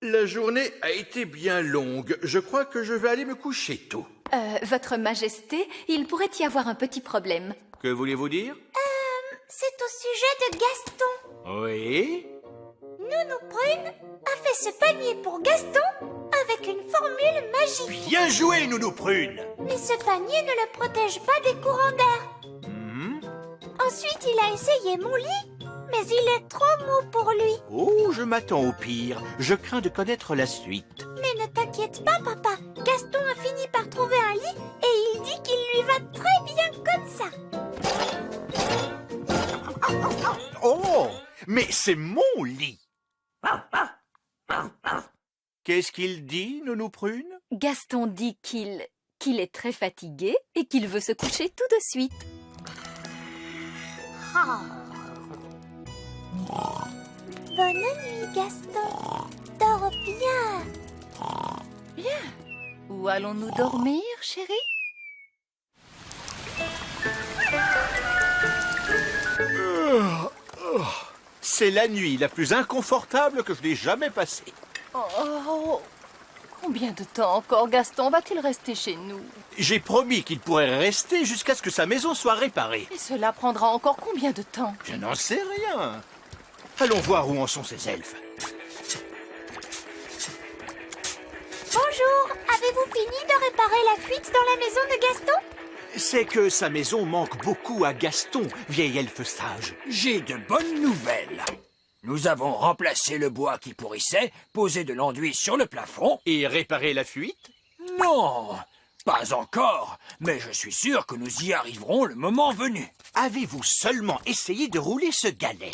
La journée a été bien longue. Je crois que je vais aller me coucher tôt. Votre Majesté, il pourrait y avoir un petit problème. Que voulez-vous dire? C'est au sujet de Gaston. Oui? Nounou Prune a fait ce panier pour Gaston avec une formule magique. Bien joué, Nounou Prune! Mais ce panier ne le protège pas des courants d'air. Ensuite, il a essayé mon lit, mais il est trop mou pour lui. Oh, je m'attends au pire. Je crains de connaître la suite. Mais ne t'inquiète pas, papa. Gaston a fini par trouver un lit et il dit qu'il lui va très bien comme ça. Oh, mais c'est mon lit! Qu'est-ce qu'il dit, Nounou Prune? Gaston dit qu'il est très fatigué et qu'il veut se coucher tout de suite. Bonne nuit, Gaston. Dors bien. Où allons-nous dormir, chérie? C'est la nuit la plus inconfortable que je n'ai jamais passée. Oh, combien de temps encore Gaston va-t-il rester chez nous? J'ai promis qu'il pourrait rester jusqu'à ce que sa maison soit réparée. Et cela prendra encore combien de temps? Je n'en sais rien. Allons voir où en sont ces elfes. Bonjour. Avez-vous fini de réparer la fuite dans la maison de Gaston? C'est que sa maison manque beaucoup à Gaston, vieil elfe sage. J'ai de bonnes nouvelles. Nous avons remplacé le bois qui pourrissait, posé de l'enduit sur le plafond. Et réparer la fuite? Non, pas encore, mais je suis sûr que nous y arriverons le moment venu. Avez-vous seulement essayé de rouler ce galet?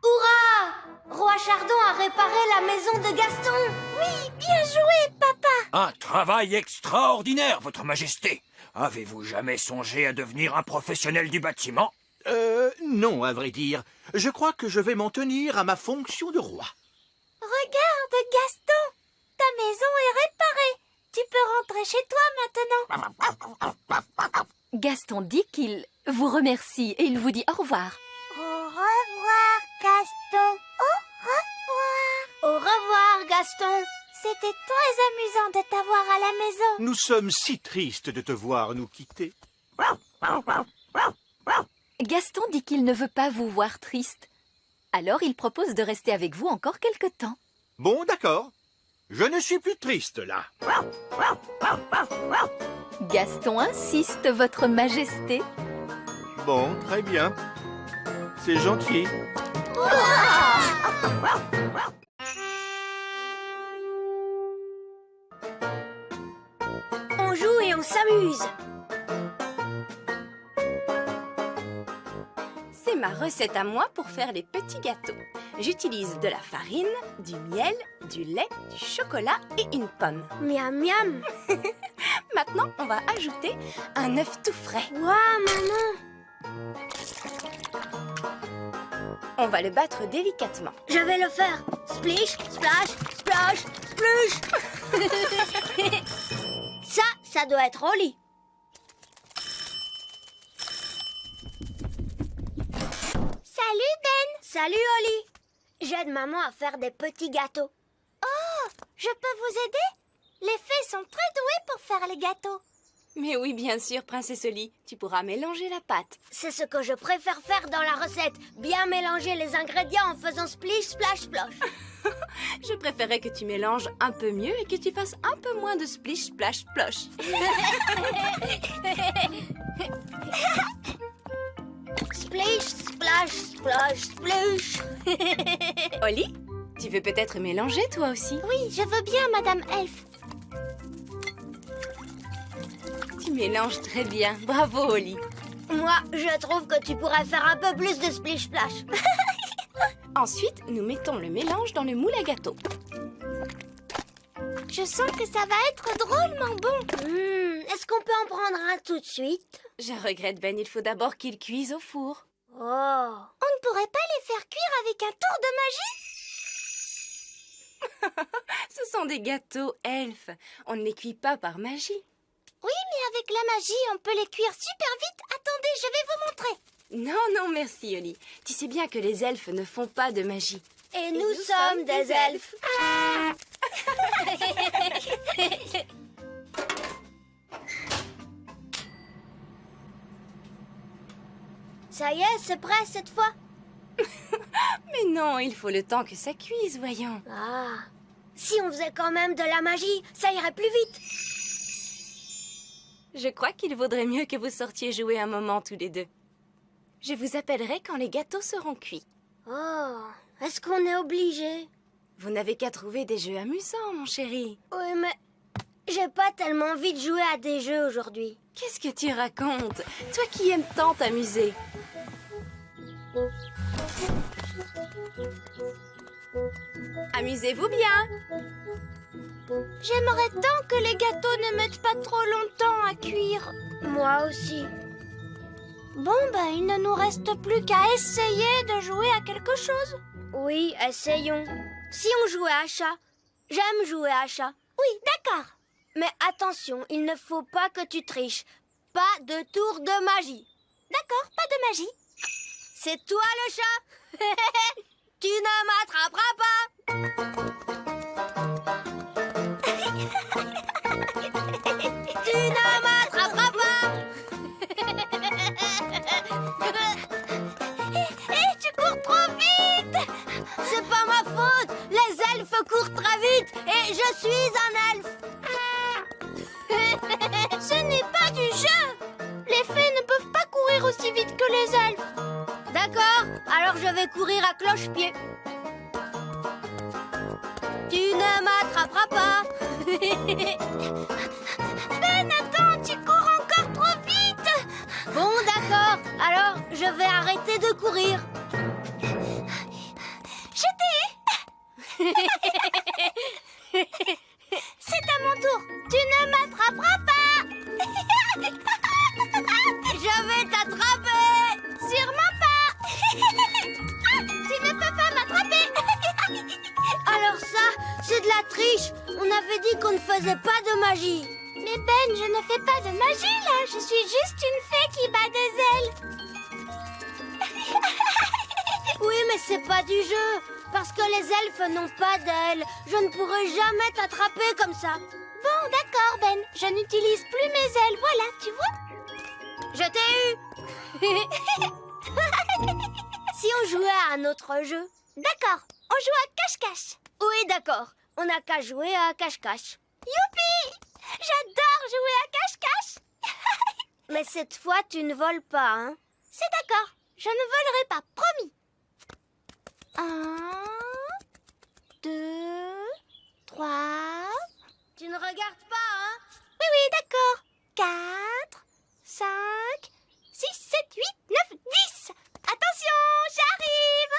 Hurrah! Roi Chardon a réparé la maison de Gaston. Oui, bien joué, papa. Un travail extraordinaire, votre majesté. Avez-vous jamais songé à devenir un professionnel du bâtiment? Non, à vrai dire. Je crois que je vais m'en tenir à ma fonction de roi. Regarde, Gaston. Ta maison est réparée. Tu peux rentrer chez toi maintenant. Gaston dit qu'il vous remercie et il vous dit au revoir. Au revoir, Gaston. Au revoir. Au revoir, Gaston. C'était très amusant de t'avoir à la maison. Nous sommes si tristes de te voir nous quitter. Gaston dit qu'il ne veut pas vous voir triste. Alors il propose de rester avec vous encore quelque temps. Bon, d'accord. Je ne suis plus triste, là. Gaston insiste, votre Majesté. Bon, très bien. C'est gentil. s'amuse. C'est ma recette à moi pour faire les petits gâteaux. J'utilise de la farine, du miel, du lait, du chocolat et une pomme. Miam miam. Maintenant, on va ajouter un œuf tout frais. Waouh, maman. On va le battre délicatement. Je vais le faire. Splish, splash, splash, splush. Ça doit être Oli. Salut Ben. Salut Oli. J'aide maman à faire des petits gâteaux. Oh, je peux vous aider? Les fées sont très douées pour faire les gâteaux. Mais oui, bien sûr, princesse Oli, tu pourras mélanger la pâte. C'est ce que je préfère faire dans la recette. Bien mélanger les ingrédients en faisant splish, splash, splosh. Je préférais que tu mélanges un peu mieux et que tu fasses un peu moins de splish, splash, splosh. Splish, splash, splosh, splush. Oli, tu veux peut-être mélanger toi aussi? Oui, je veux bien, Madame Elf. Tu mélanges très bien. Bravo, Oli. Moi, je trouve que tu pourrais faire un peu plus de splish, splash. Ensuite, nous mettons le mélange dans le moule à gâteau. Je sens que ça va être drôlement bon. Est-ce qu'on peut en prendre un tout de suite? Je regrette, Ben, il faut d'abord qu'il cuise au four. Oh. On ne pourrait pas les faire cuire avec un tour de magie? Ce sont des gâteaux elfes. On ne les cuit pas par magie. Oui, mais avec la magie, on peut les cuire super vite. Attendez, je vais vous montrer. Non, non, merci, Oli. Tu sais bien que les elfes ne font pas de magie. Et nous sommes des elfes. Ça y est, c'est prêt cette fois? Mais non, il faut le temps que ça cuise, voyons. Ah. Si on faisait quand même de la magie, ça irait plus vite. Je crois qu'il vaudrait mieux que vous sortiez jouer un moment tous les deux. Je vous appellerai quand les gâteaux seront cuits. Oh, est-ce qu'on est obligé? Vous n'avez qu'à trouver des jeux amusants, mon chéri. Oui, mais j'ai pas tellement envie de jouer à des jeux aujourd'hui. Qu'est-ce que tu racontes? Toi qui aimes tant t'amuser. Amusez-vous bien. J'aimerais tant que les gâteaux ne mettent pas trop longtemps à cuire. Moi aussi. Bon, ben, il ne nous reste plus qu'à essayer de jouer à quelque chose. Oui, essayons. Si on jouait à chat. J'aime jouer à chat. Oui, d'accord. Mais attention, il ne faut pas que tu triches. Pas de tour de magie. D'accord, pas de magie. C'est toi le chat. Tu ne m'attraperas pas. Tu ne m'attraperas pas. Hé, tu cours trop vite. C'est pas ma faute. Les elfes courent très vite et je suis un elfe. Ce n'est pas du jeu. Les fées ne peuvent pas courir aussi vite que les elfes. D'accord, alors je vais courir à cloche-pied. Tu ne m'attraperas pas. Ben, attends, tu cours encore trop vite. Bon, d'accord, alors je vais arrêter de courir. Je t'ai. C'est à mon tour. Tu ne m'attraperas pas. Je vais t'attraper. Sûrement pas. Tu ne peux pas m'attraper. Alors ça, c'est de la triche. On avait dit qu'on ne faisait pas de magie. Mais Ben, je ne fais pas de magie là. Je suis juste une fée qui bat des ailes. Oui, mais c'est pas du jeu. Parce que les elfes n'ont pas d'ailes. Je ne pourrai jamais t'attraper comme ça. Bon, d'accord, Ben. Je n'utilise plus mes ailes. Voilà, tu vois. Je t'ai eu. Si on jouait à un autre jeu. D'accord, on joue à cache-cache. Oui, d'accord. On n'a qu'à jouer à cache-cache. Youpi! J'adore jouer à cache-cache. Mais cette fois, tu ne voles pas, hein? C'est d'accord, je ne volerai pas, promis. 1, 2, 3... Tu ne regardes pas, hein? Oui, d'accord. 4, 5, 6, 7, 8, 9, 10. Attention, j'arrive.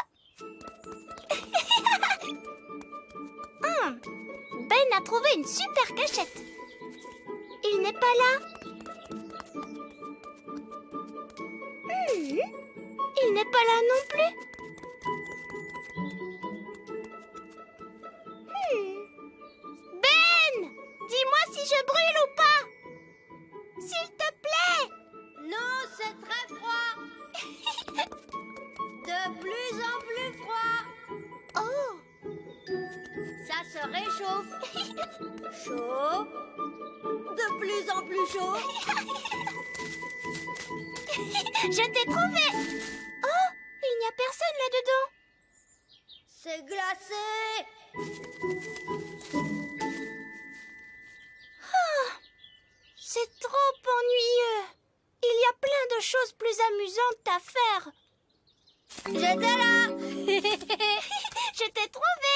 Ben a trouvé une super cachette. Il n'est pas là. Il n'est pas là non plus. Ben, dis-moi si je brûle ou pas. S'il te plaît. Non, c'est très froid. De plus en plus froid. Oh, Ça se réchauffe. Chaud. De plus en plus chaud. je t'ai trouvé. Oh, il n'y a personne là-dedans. C'est glacé. C'est trop ennuyeux. Il y a plein de choses plus amusantes à faire. J'étais là. Je t'ai trouvé.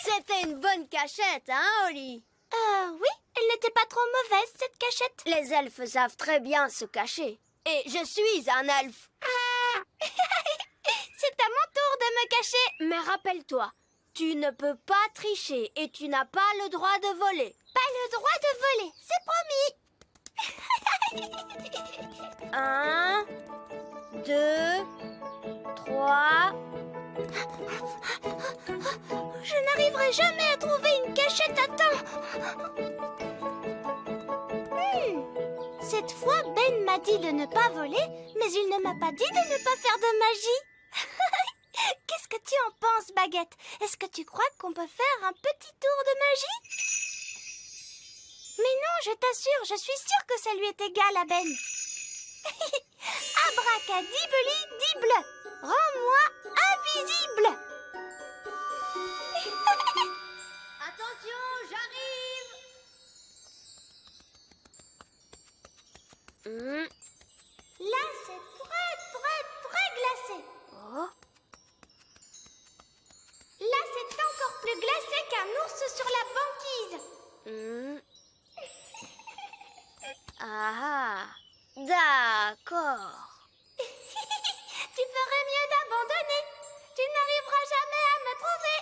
C'était une bonne cachette, hein, Oli? Oui, elle n'était pas trop mauvaise, cette cachette. Les elfes savent très bien se cacher. Et je suis un elfe. C'est à mon tour de me cacher. Mais rappelle-toi, tu ne peux pas tricher et tu n'as pas le droit de voler. Pas le droit de voler, c'est promis. 1, 2, 3. Je n'arriverai jamais à trouver une cachette à temps. Cette fois, Ben m'a dit de ne pas voler, mais il ne m'a pas dit de ne pas faire de magie. Qu'est-ce que tu en penses, Baguette? Est-ce que tu crois qu'on peut faire un petit tour de magie? Mais non, je t'assure, je suis sûre que ça lui est égal à Ben. Abracadibli-dible, rends-moi invisible. Attention, j'arrive. Là, c'est très, très, très glacé. Oh. Là, c'est encore plus glacé qu'un ours sur la banquise. Ah, d'accord. Tu ferais mieux d'abandonner. Tu n'arriveras jamais à me trouver.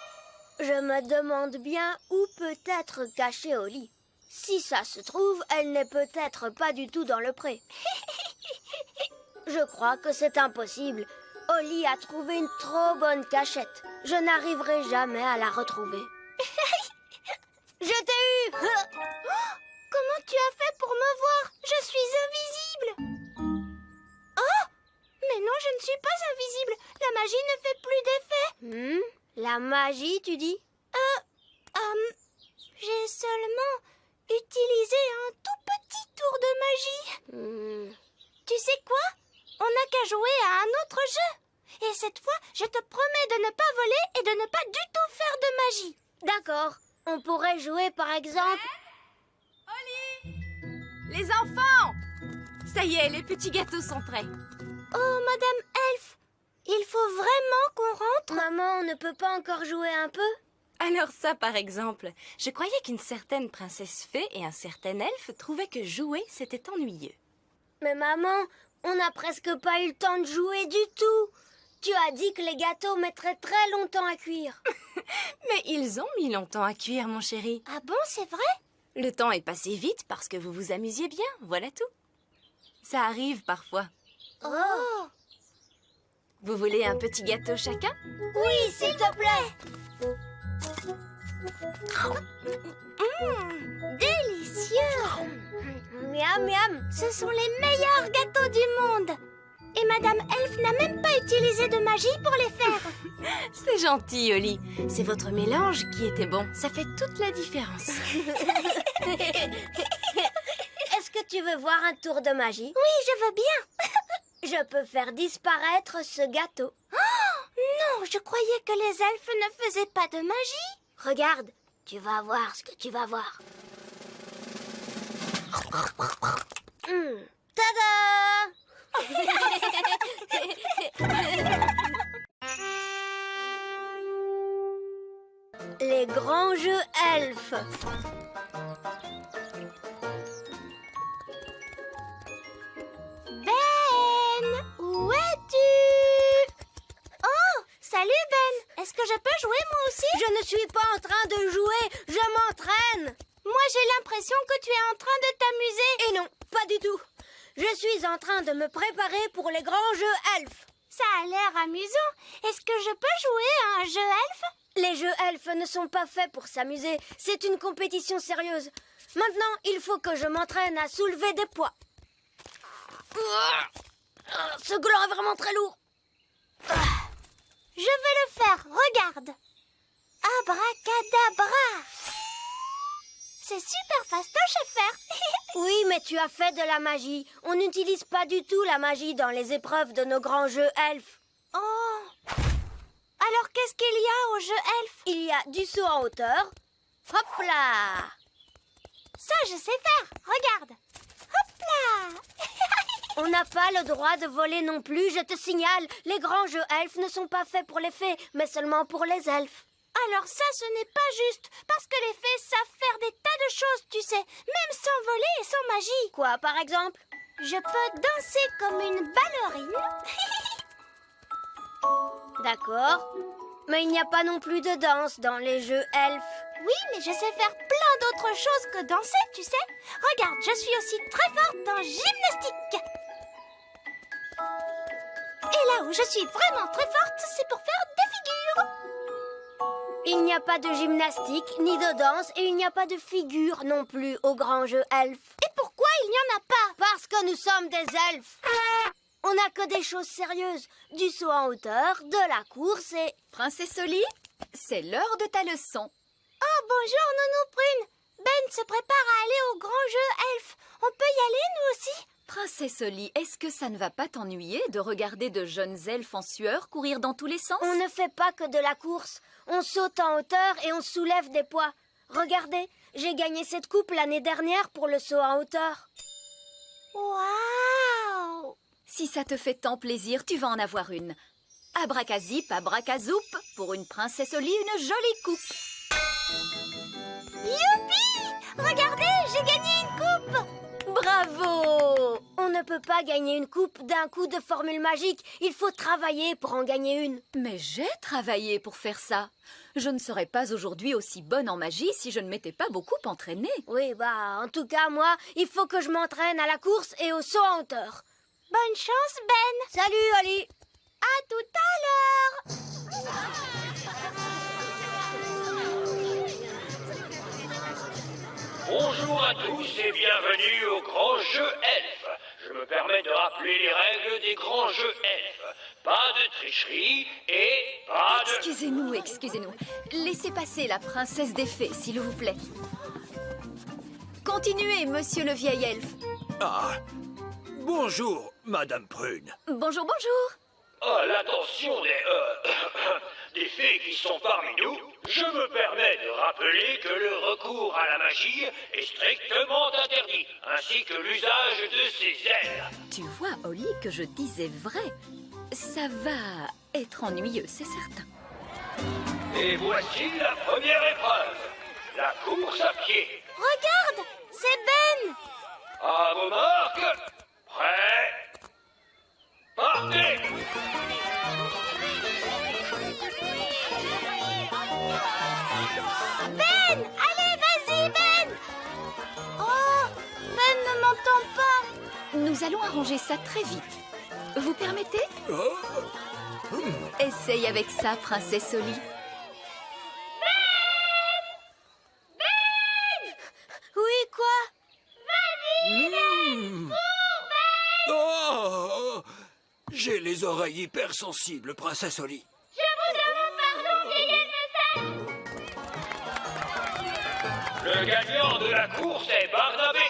Je me demande bien où peut être cachée Oli. Si ça se trouve, elle n'est peut-être pas du tout dans le pré. Je crois que c'est impossible. Oli a trouvé une trop bonne cachette. Je n'arriverai jamais à la retrouver. Je t'ai eu. Comment tu as fait pour me voir? Je suis invisible. Oh! Mais non, je ne suis pas invisible. La magie ne fait plus d'effet. La magie, tu dis? J'ai seulement utilisé un tout petit tour de magie. Tu sais quoi? On n'a qu'à jouer à un autre jeu. Et cette fois, je te promets de ne pas voler et de ne pas du tout faire de magie. D'accord. On pourrait jouer par exemple... Oli! Les enfants! Ça y est, les petits gâteaux sont prêts. Oh, Madame Elf, il faut vraiment qu'on rentre. Maman, on ne peut pas encore jouer un peu? Alors ça, par exemple, je croyais qu'une certaine princesse fée et un certain elfe trouvaient que jouer, c'était ennuyeux. Mais maman, on n'a presque pas eu le temps de jouer du tout. Tu as dit que les gâteaux mettraient très longtemps à cuire. Mais ils ont mis longtemps à cuire, mon chéri. Ah bon, c'est vrai? Le temps est passé vite parce que vous vous amusiez bien, voilà tout. Ça arrive parfois. Oh! Vous voulez un petit gâteau chacun? Oui, s'il te plaît. Délicieux! Miam, miam. Ce sont les meilleurs gâteaux du monde. Et Madame Elf n'a même pas utilisé de magie pour les faire. C'est gentil, Oli. C'est votre mélange qui était bon. Ça fait toute la différence. Est-ce que tu veux voir un tour de magie? Oui, je veux bien. Je peux faire disparaître ce gâteau. Non, je croyais que les elfes ne faisaient pas de magie. Regarde, tu vas voir ce que tu vas voir. Tada! Les grands jeux elfes. ici? Je ne suis pas en train de jouer, je m'entraîne. Moi, j'ai l'impression que tu es en train de t'amuser. Et non, pas du tout. Je suis en train de me préparer pour les grands jeux elfes. Ça a l'air amusant. Est-ce que je peux jouer à un jeu elfe? Les jeux elfes ne sont pas faits pour s'amuser. C'est une compétition sérieuse. Maintenant, il faut que je m'entraîne à soulever des poids. Ce gland est vraiment très lourd. Je vais le faire, regarde. Abracadabra. C'est super fastoche à faire. Oui, mais tu as fait de la magie. On n'utilise pas du tout la magie dans les épreuves de nos grands jeux elfes. Oh. Alors, qu'est-ce qu'il y a au jeu elfe? Il y a du saut en hauteur. Hop là! Ça, je sais faire. Regarde. Hop là. On n'a pas le droit de voler non plus, je te signale. Les grands jeux elfes ne sont pas faits pour les fées, mais seulement pour les elfes. Alors ça, ce n'est pas juste, parce que les fées savent faire des tas de choses, tu sais, même sans voler et sans magie. Quoi, par exemple? Je peux danser comme une ballerine. D'accord. Mais il n'y a pas non plus de danse dans les jeux elfes. Oui, mais je sais faire plein d'autres choses que danser, tu sais. Regarde, je suis aussi très forte en gymnastique. Et là où je suis vraiment très forte, c'est pour faire des figures. Il n'y a pas de gymnastique, ni de danse, et il n'y a pas de figure non plus au grand jeu elfe. Et pourquoi il n'y en a pas? Parce que nous sommes des elfes. On n'a que des choses sérieuses. Du saut en hauteur, de la course et... Princesse Oli, c'est l'heure de ta leçon. Oh, bonjour, Nounou Prune. Ben se prépare à aller au grand jeu elfe. On peut y aller, nous aussi? Princesse Oli, est-ce que ça ne va pas t'ennuyer de regarder de jeunes elfes en sueur courir dans tous les sens? On ne fait pas que de la course. On saute en hauteur et on soulève des poids. Regardez, j'ai gagné cette coupe l'année dernière pour le saut en hauteur. Waouh! Si ça te fait tant plaisir, tu vas en avoir une. Abracazip, abracazoup, pour une princesse Oli, une jolie coupe. Youpi! Regardez, j'ai gagné une coupe! Bravo! On ne peut pas gagner une coupe d'un coup de formule magique. Il faut travailler pour en gagner une. Mais j'ai travaillé pour faire ça. Je ne serais pas aujourd'hui aussi bonne en magie si je ne m'étais pas beaucoup entraînée. Oui, en tout cas, moi, il faut que je m'entraîne à la course et au saut en hauteur. Bonne chance, Ben! Salut, Oli! À tout à l'heure! Bonjour à tous et bienvenue au grand jeu elfe. Je me permets de rappeler les règles des grands jeux elfes. Pas de tricherie et pas de... Excusez-nous, excusez-nous. Laissez passer la princesse des fées, s'il vous plaît. Continuez, monsieur le vieil elfe. Ah, bonjour, Madame Prune. Bonjour, bonjour. À l'attention des fées qui sont parmi nous, je me permets de rappeler que le recours à la magie est strictement interdit, ainsi que l'usage de ses ailes. Tu vois, Oli, que je disais vrai. Ça va être ennuyeux, c'est certain. Et voici la première épreuve, la course à pied. Regarde, c'est Ben! À vos marques, prêts, partez! Ben! Allez, vas-y, Ben! Oh, Ben ne m'entend pas. Nous allons arranger ça très vite. Vous permettez? Essaye avec ça, princesse Oli. Oui, quoi? Oh, j'ai les oreilles hypersensibles, princesse Oli. Je vous demande pardon, vieille Le gagnant de la course est Barnabé R.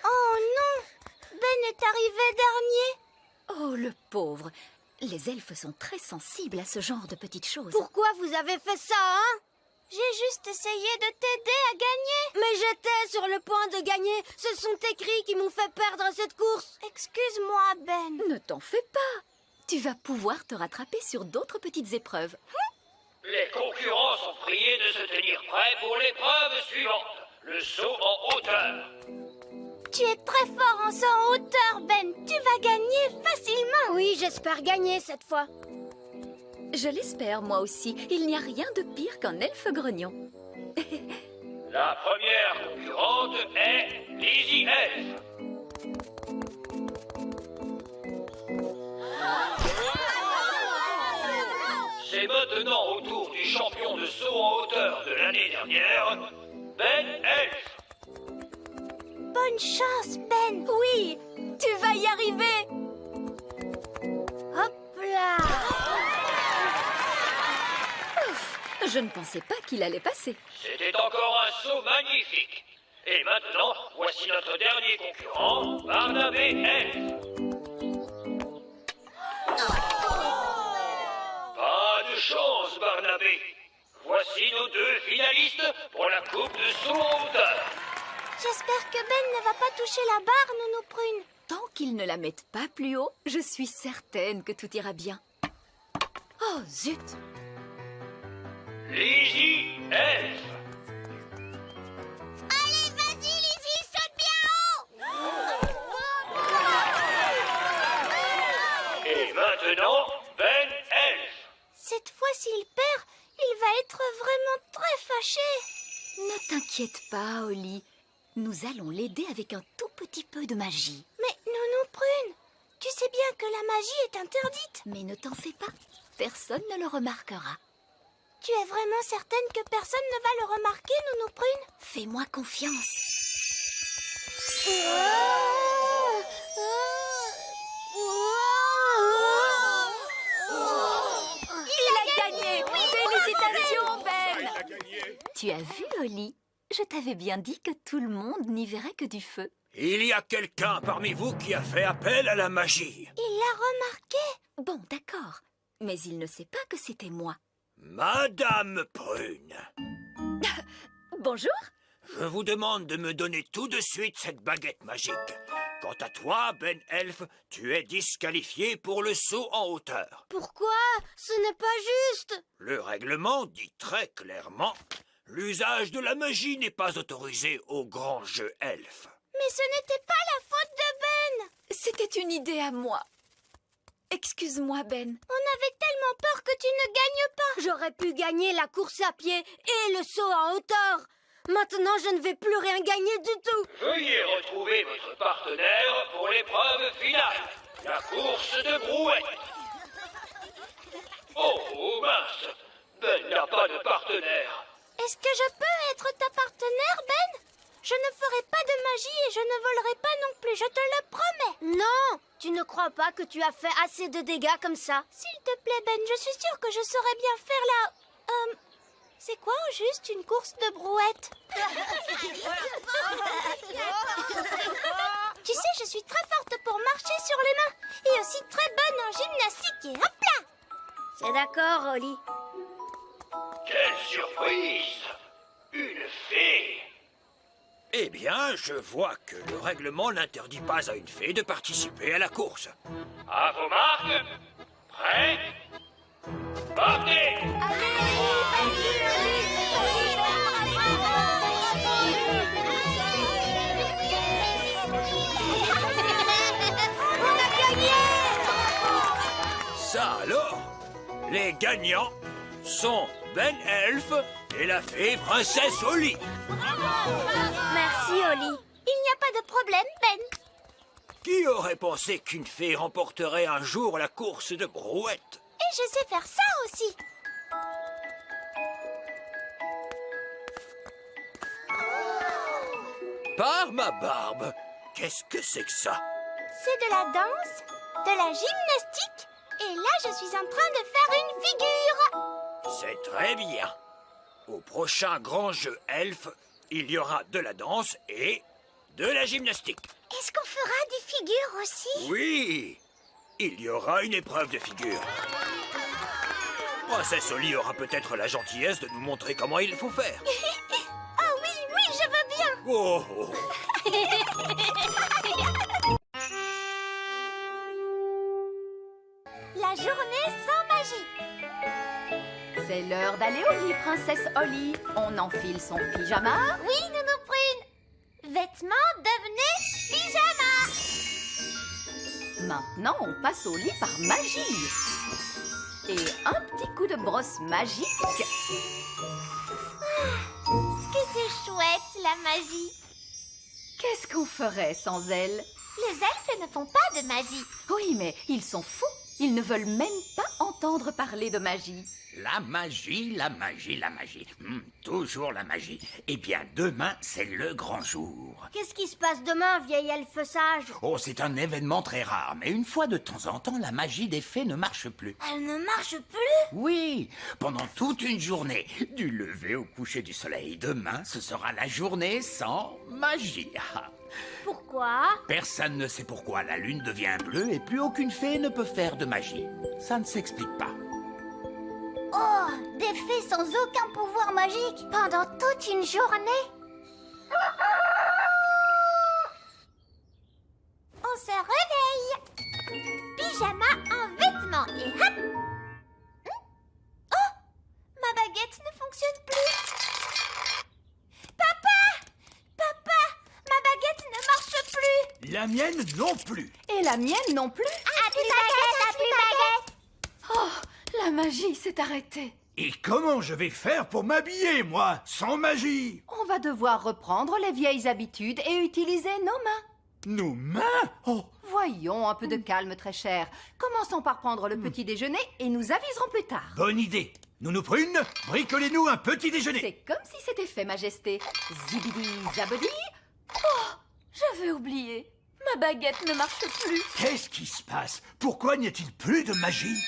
Oh non! Ben est arrivé dernier. Oh, le pauvre. Les elfes sont très sensibles à ce genre de petites choses. Pourquoi vous avez fait ça, hein? J'ai juste essayé de t'aider à gagner. Mais j'étais sur le point de gagner. Ce sont tes cris qui m'ont fait perdre cette course. Excuse-moi, Ben. Ne t'en fais pas. Tu vas pouvoir te rattraper sur d'autres petites épreuves. Les concurrents sont priés de se tenir prêts pour l'épreuve suivante, le saut en hauteur. Tu es très fort en saut en hauteur, Ben. Tu vas gagner facilement. Oui, j'espère gagner cette fois. Je l'espère, moi aussi. Il n'y a rien de pire qu'un elfe grognon. La première concurrente est Lizzie Elf. C'est maintenant au tour du champion de saut en hauteur de l'année dernière, Ben Elf. Bonne chance, Ben. Oui, tu vas y arriver. Hop là. Je ne pensais pas qu'il allait passer. C'était encore un saut magnifique. Et maintenant, voici notre dernier concurrent, Barnabé Elf. Pas de chance, Barnabé. Voici nos deux finalistes pour la coupe de saut en hauteur. J'espère que Ben ne va pas toucher la barre, Nounou Prune. Tant qu'ils ne la mettent pas plus haut, je suis certaine que tout ira bien. Oh, zut! Lizzie Elf. Allez, vas-y, Lizzie, saute bien haut. Et maintenant, Ben Elf. Cette fois, s'il perd, il va être vraiment très fâché. Ne t'inquiète pas, Holly. Nous allons l'aider avec un tout petit peu de magie. Mais Nounou Prune, tu sais bien que la magie est interdite. Mais ne t'en fais pas. Personne ne le remarquera. Tu es vraiment certaine que personne ne va le remarquer, Nounou Prune? Fais-moi confiance. Il a gagné! Félicitations, Ben! Tu as vu, Holly? Je t'avais bien dit que tout le monde n'y verrait que du feu. Il y a quelqu'un parmi vous qui a fait appel à la magie. Il l'a remarqué. Bon, d'accord. Mais il ne sait pas que c'était moi. Madame Prune, Bonjour. je vous demande de me donner tout de suite cette baguette magique. Quant à toi, Ben Elf, tu es disqualifié pour le saut en hauteur. Pourquoi? Ce n'est pas juste. Le règlement dit très clairement: l'usage de la magie n'est pas autorisé au grand jeu elfe. Mais ce n'était pas la faute de Ben. C'était une idée à moi. Excuse-moi, Ben. On avait tellement peur que tu ne gagnes pas. J'aurais pu gagner la course à pied et le saut en hauteur. Maintenant, je ne vais plus rien gagner du tout. Veuillez retrouver votre partenaire pour l'épreuve finale, la course de brouette. Oh, mince, Ben n'a pas de partenaire. Est-ce que je peux être ta partenaire, Ben? Je ne ferai pas de magie et je ne volerai pas non plus, je te le promets. Non, tu ne crois pas que tu as fait assez de dégâts comme ça? S'il te plaît, Ben, je suis sûre que je saurais bien faire la... c'est quoi au juste une course de brouette? Tu sais, je suis très forte pour marcher sur les mains et aussi très bonne en gymnastique et hop là! C'est d'accord, Holly. Quelle surprise! Une fée! Eh bien, je vois que le règlement n'interdit pas à une fée de participer à la course. À vos marques, prêts, partez! On a gagné! Ça alors, les gagnants sont Ben Elf et la fée princesse Holly. Merci, Holly. Il n'y a pas de problème, Ben. Qui aurait pensé qu'une fée remporterait un jour la course de brouette? Et je sais faire ça aussi. Par ma barbe, qu'est-ce que c'est que ça? C'est de la danse, de la gymnastique, et là, je suis en train de faire une figure. C'est très bien. Au prochain grand jeu elfe, il y aura de la danse et de la gymnastique. Est-ce qu'on fera des figures aussi? Oui, il y aura une épreuve de figure. Princesse Holly aura peut-être la gentillesse de nous montrer comment il faut faire. Ah oui, oui, je veux bien. Oh, oh. La journée sans magie. C'est l'heure d'aller au lit, princesse Holly. On enfile son pyjama. Oui, Nounou Prune. Vêtements, devenez pyjama. Maintenant, on passe au lit par magie. Et un petit coup de brosse magique. Est-ce que c'est chouette, la magie? Qu'est-ce qu'on ferait sans elle? Les elfes ne font pas de magie. Oui, mais ils sont fous. Ils ne veulent même pas entendre parler de magie. La magie, la magie, la magie. Toujours la magie. Eh bien, demain, c'est le grand jour. Qu'est-ce qui se passe demain, vieil elfe sage? Oh, c'est un événement très rare, mais une fois de temps en temps, la magie des fées ne marche plus. Elle ne marche plus? Oui, pendant toute une journée, du lever au coucher du soleil. Demain, ce sera la journée sans magie. Pourquoi? Personne ne sait pourquoi la lune devient bleue et plus aucune fée ne peut faire de magie. Ça ne s'explique pas. Oh, des fées sans aucun pouvoir magique pendant toute une journée. On se réveille. Pyjama en vêtements et hop. Oh, ma baguette ne fonctionne plus. Papa, ma baguette ne marche plus. La mienne non plus. Et la mienne non plus. Plus baguette. Oh, la magie s'est arrêtée. Et comment je vais faire pour m'habiller, moi, sans magie? On va devoir reprendre les vieilles habitudes et utiliser nos mains. Nos mains? Oh, Voyons, un peu de calme, très cher. Commençons par prendre le petit déjeuner et nous aviserons plus tard. bonne idée. Nounou Prune, bricolez-nous un petit déjeuner. C'est comme si c'était fait, Majesté. Zibidi, zabodi. Oh, j'avais oublié. Ma baguette ne marche plus. Qu'est-ce qui se passe? Pourquoi n'y a-t-il plus de magie?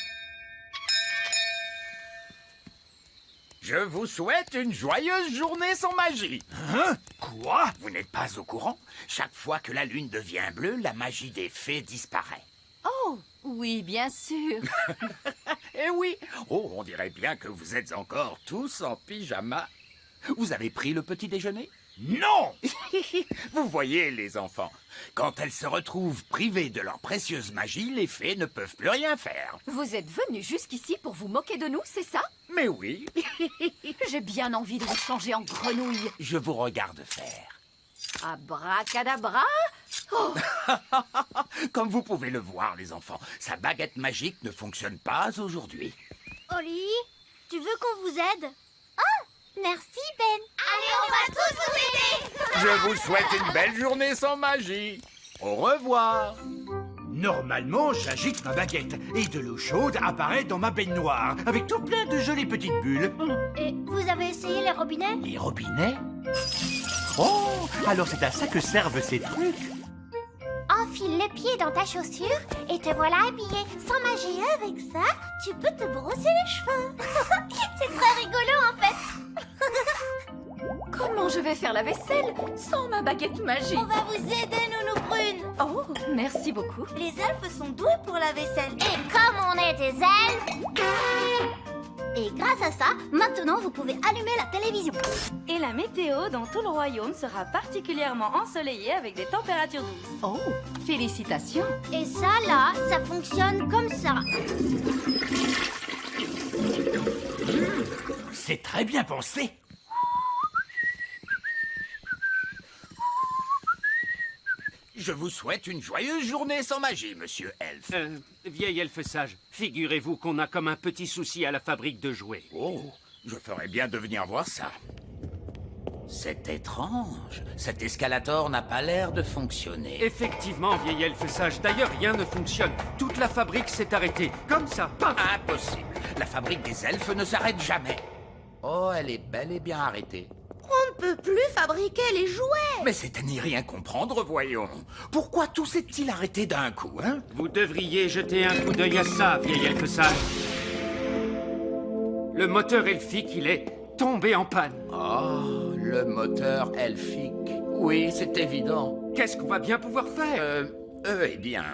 Je vous souhaite une joyeuse journée sans magie. Hein? Quoi? Vous n'êtes pas au courant? Chaque fois que la lune devient bleue, la magie des fées disparaît. Oh, oui, bien sûr. Eh oui. Oh, on dirait bien que vous êtes encore tous en pyjama. Vous avez pris le petit déjeuner? Non! Vous voyez, les enfants, quand elles se retrouvent privées de leur précieuse magie, les fées ne peuvent plus rien faire. Vous êtes venus jusqu'ici pour vous moquer de nous, c'est ça? Mais oui, J'ai bien envie de vous changer en grenouille. je vous regarde faire. Abracadabra. Oh, Comme vous pouvez le voir, les enfants, sa baguette magique ne fonctionne pas aujourd'hui. Oli, tu veux qu'on vous aide? Merci, Ben. Allez, on va tous vous aider. Je vous souhaite une belle journée sans magie. Au revoir. Normalement, j'agite ma baguette et de l'eau chaude apparaît dans ma baignoire avec tout plein de jolies petites bulles. Et vous avez essayé les robinets? Les robinets? Oh, alors c'est à ça que servent ces trucs. Enfile les pieds dans ta chaussure et te voilà habillé. Sans magie, avec ça, tu peux te brosser les cheveux. C'est très rigolo, en fait. comment je vais faire la vaisselle sans ma baguette magique? On va vous aider, Nounou Prune. Oh, merci beaucoup. Les elfes sont doués pour la vaisselle. Et comme on est des elfes... Et grâce à ça, maintenant vous pouvez allumer la télévision. Et la météo dans tout le royaume sera particulièrement ensoleillée avec des températures douces. Oh, félicitations. Et ça, là, ça fonctionne comme ça. C'est très bien pensé. Je vous souhaite une joyeuse journée sans magie, monsieur Elfe. Vieil elfe sage, figurez-vous qu'on a comme un petit souci à la fabrique de jouets. Oh, je ferais bien de venir voir ça. C'est étrange. Cet escalator n'a pas l'air de fonctionner. Effectivement, vieil elfe sage, d'ailleurs rien ne fonctionne. Toute la fabrique s'est arrêtée, comme ça, paf! Impossible. La fabrique des elfes ne s'arrête jamais. Oh, elle est bel et bien arrêtée. On ne peut plus fabriquer les jouets. Mais c'est à n'y rien comprendre, voyons. Pourquoi tout s'est-il arrêté d'un coup, hein? Vous devriez jeter un coup d'œil à ça, vieil elfe sage. Le moteur elfique, il est tombé en panne. Oh, le moteur elfique. Oui, c'est évident. Qu'est-ce qu'on va bien pouvoir faire? Eh bien,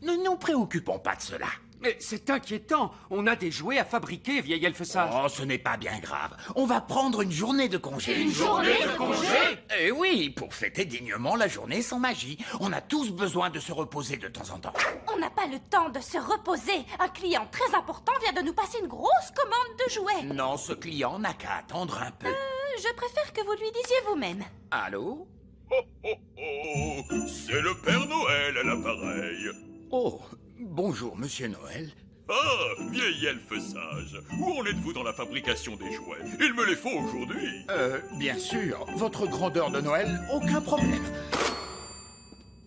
ne nous préoccupons pas de cela. Mais c'est inquiétant. On a des jouets à fabriquer, vieil elfe sage. Oh, ce n'est pas bien grave. On va prendre une journée de congé. Une journée de congé? Eh oui, pour fêter dignement la journée sans magie. On a tous besoin de se reposer de temps en temps. On n'a pas le temps de se reposer. Un client très important vient de nous passer une grosse commande de jouets. Non, ce client n'a qu'à attendre un peu. Je préfère que vous lui disiez vous-même. Allô? C'est le Père Noël à l'appareil. Oh, bonjour, monsieur Noël. Ah, vieil elfe sage, où en êtes-vous dans la fabrication des jouets? Il me les faut aujourd'hui. Bien sûr, votre grandeur de Noël, aucun problème.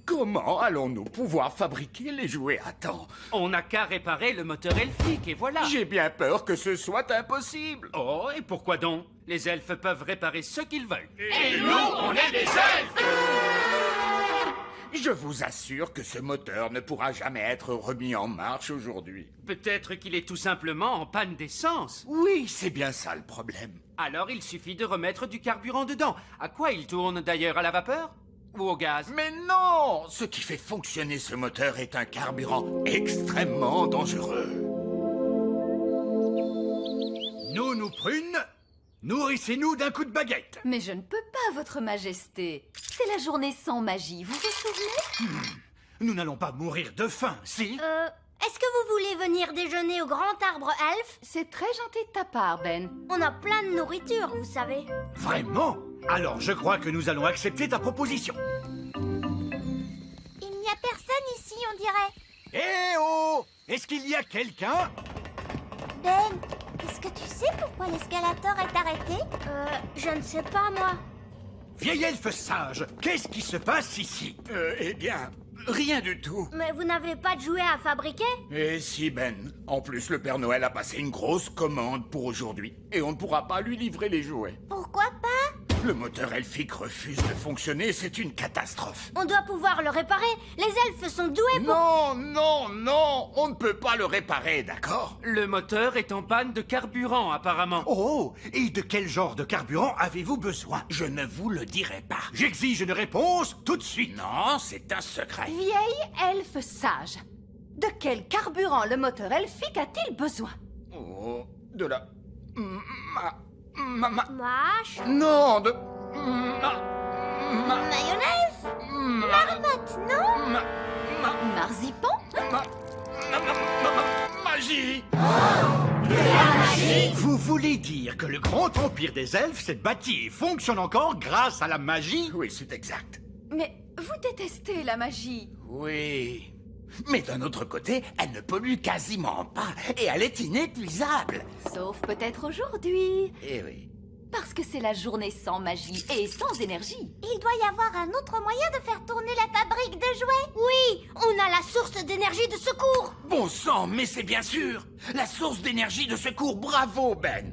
Comment allons-nous pouvoir fabriquer les jouets à temps? On n'a qu'à réparer le moteur elfique et voilà. J'ai bien peur que ce soit impossible. Oh, et pourquoi donc? Les elfes peuvent réparer ce qu'ils veulent. Et nous, on est des elfes! Je vous assure que ce moteur ne pourra jamais être remis en marche aujourd'hui. Peut-être qu'il est tout simplement en panne d'essence. Oui, c'est bien ça le problème. Alors il suffit de remettre du carburant dedans. À quoi il tourne d'ailleurs? À la vapeur? Ou au gaz? Mais non! Ce qui fait fonctionner ce moteur est un carburant extrêmement dangereux. Nous prunes, nourrissez-nous d'un coup de baguette. Mais je ne peux pas, votre majesté. C'est la journée sans magie, vous vous souvenez? Nous n'allons pas mourir de faim, si? Est-ce que vous voulez venir déjeuner au grand arbre elfe? C'est très gentil de ta part, Ben. On a plein de nourriture, vous savez. Vraiment? Alors je crois que nous allons accepter ta proposition. Il n'y a personne ici, on dirait. Eh oh! Est-ce qu'il y a quelqu'un? Ben, est-ce que tu sais pourquoi l'escalator est arrêté? Je ne sais pas, moi. Vieil elfe sage, qu'est-ce qui se passe ici? Eh bien, rien du tout. Mais vous n'avez pas de jouets à fabriquer? Et si, Ben. En plus, le Père Noël a passé une grosse commande pour aujourd'hui. Et on ne pourra pas lui livrer les jouets. Pourquoi pas? Le moteur elfique refuse de fonctionner, c'est une catastrophe. On doit pouvoir le réparer. Les elfes sont doués pour... Non, non, non! On ne peut pas le réparer, d'accord? Le moteur est en panne de carburant, apparemment. Oh! Et de quel genre de carburant avez-vous besoin? Je ne vous le dirai pas. J'exige une réponse tout de suite. Non, c'est un secret. Vieille elfe sage. De quel carburant le moteur elfique a-t-il besoin? Oh, de la... Mâche. Non, de... Mayonnaise? Marmotte, non? Marzipan? Magie! Vous voulez dire que le grand empire des elfes s'est bâti et fonctionne encore grâce à la magie? Oui, c'est exact. Mais vous détestez la magie. Oui. Mais d'un autre côté, elle ne pollue quasiment pas et elle est inépuisable. Sauf peut-être aujourd'hui. Eh oui. Parce que c'est la journée sans magie et sans énergie. Il doit y avoir un autre moyen de faire tourner la fabrique de jouets. Oui, on a la source d'énergie de secours. Bon sang, mais c'est bien sûr la source d'énergie de secours. Bravo, Ben.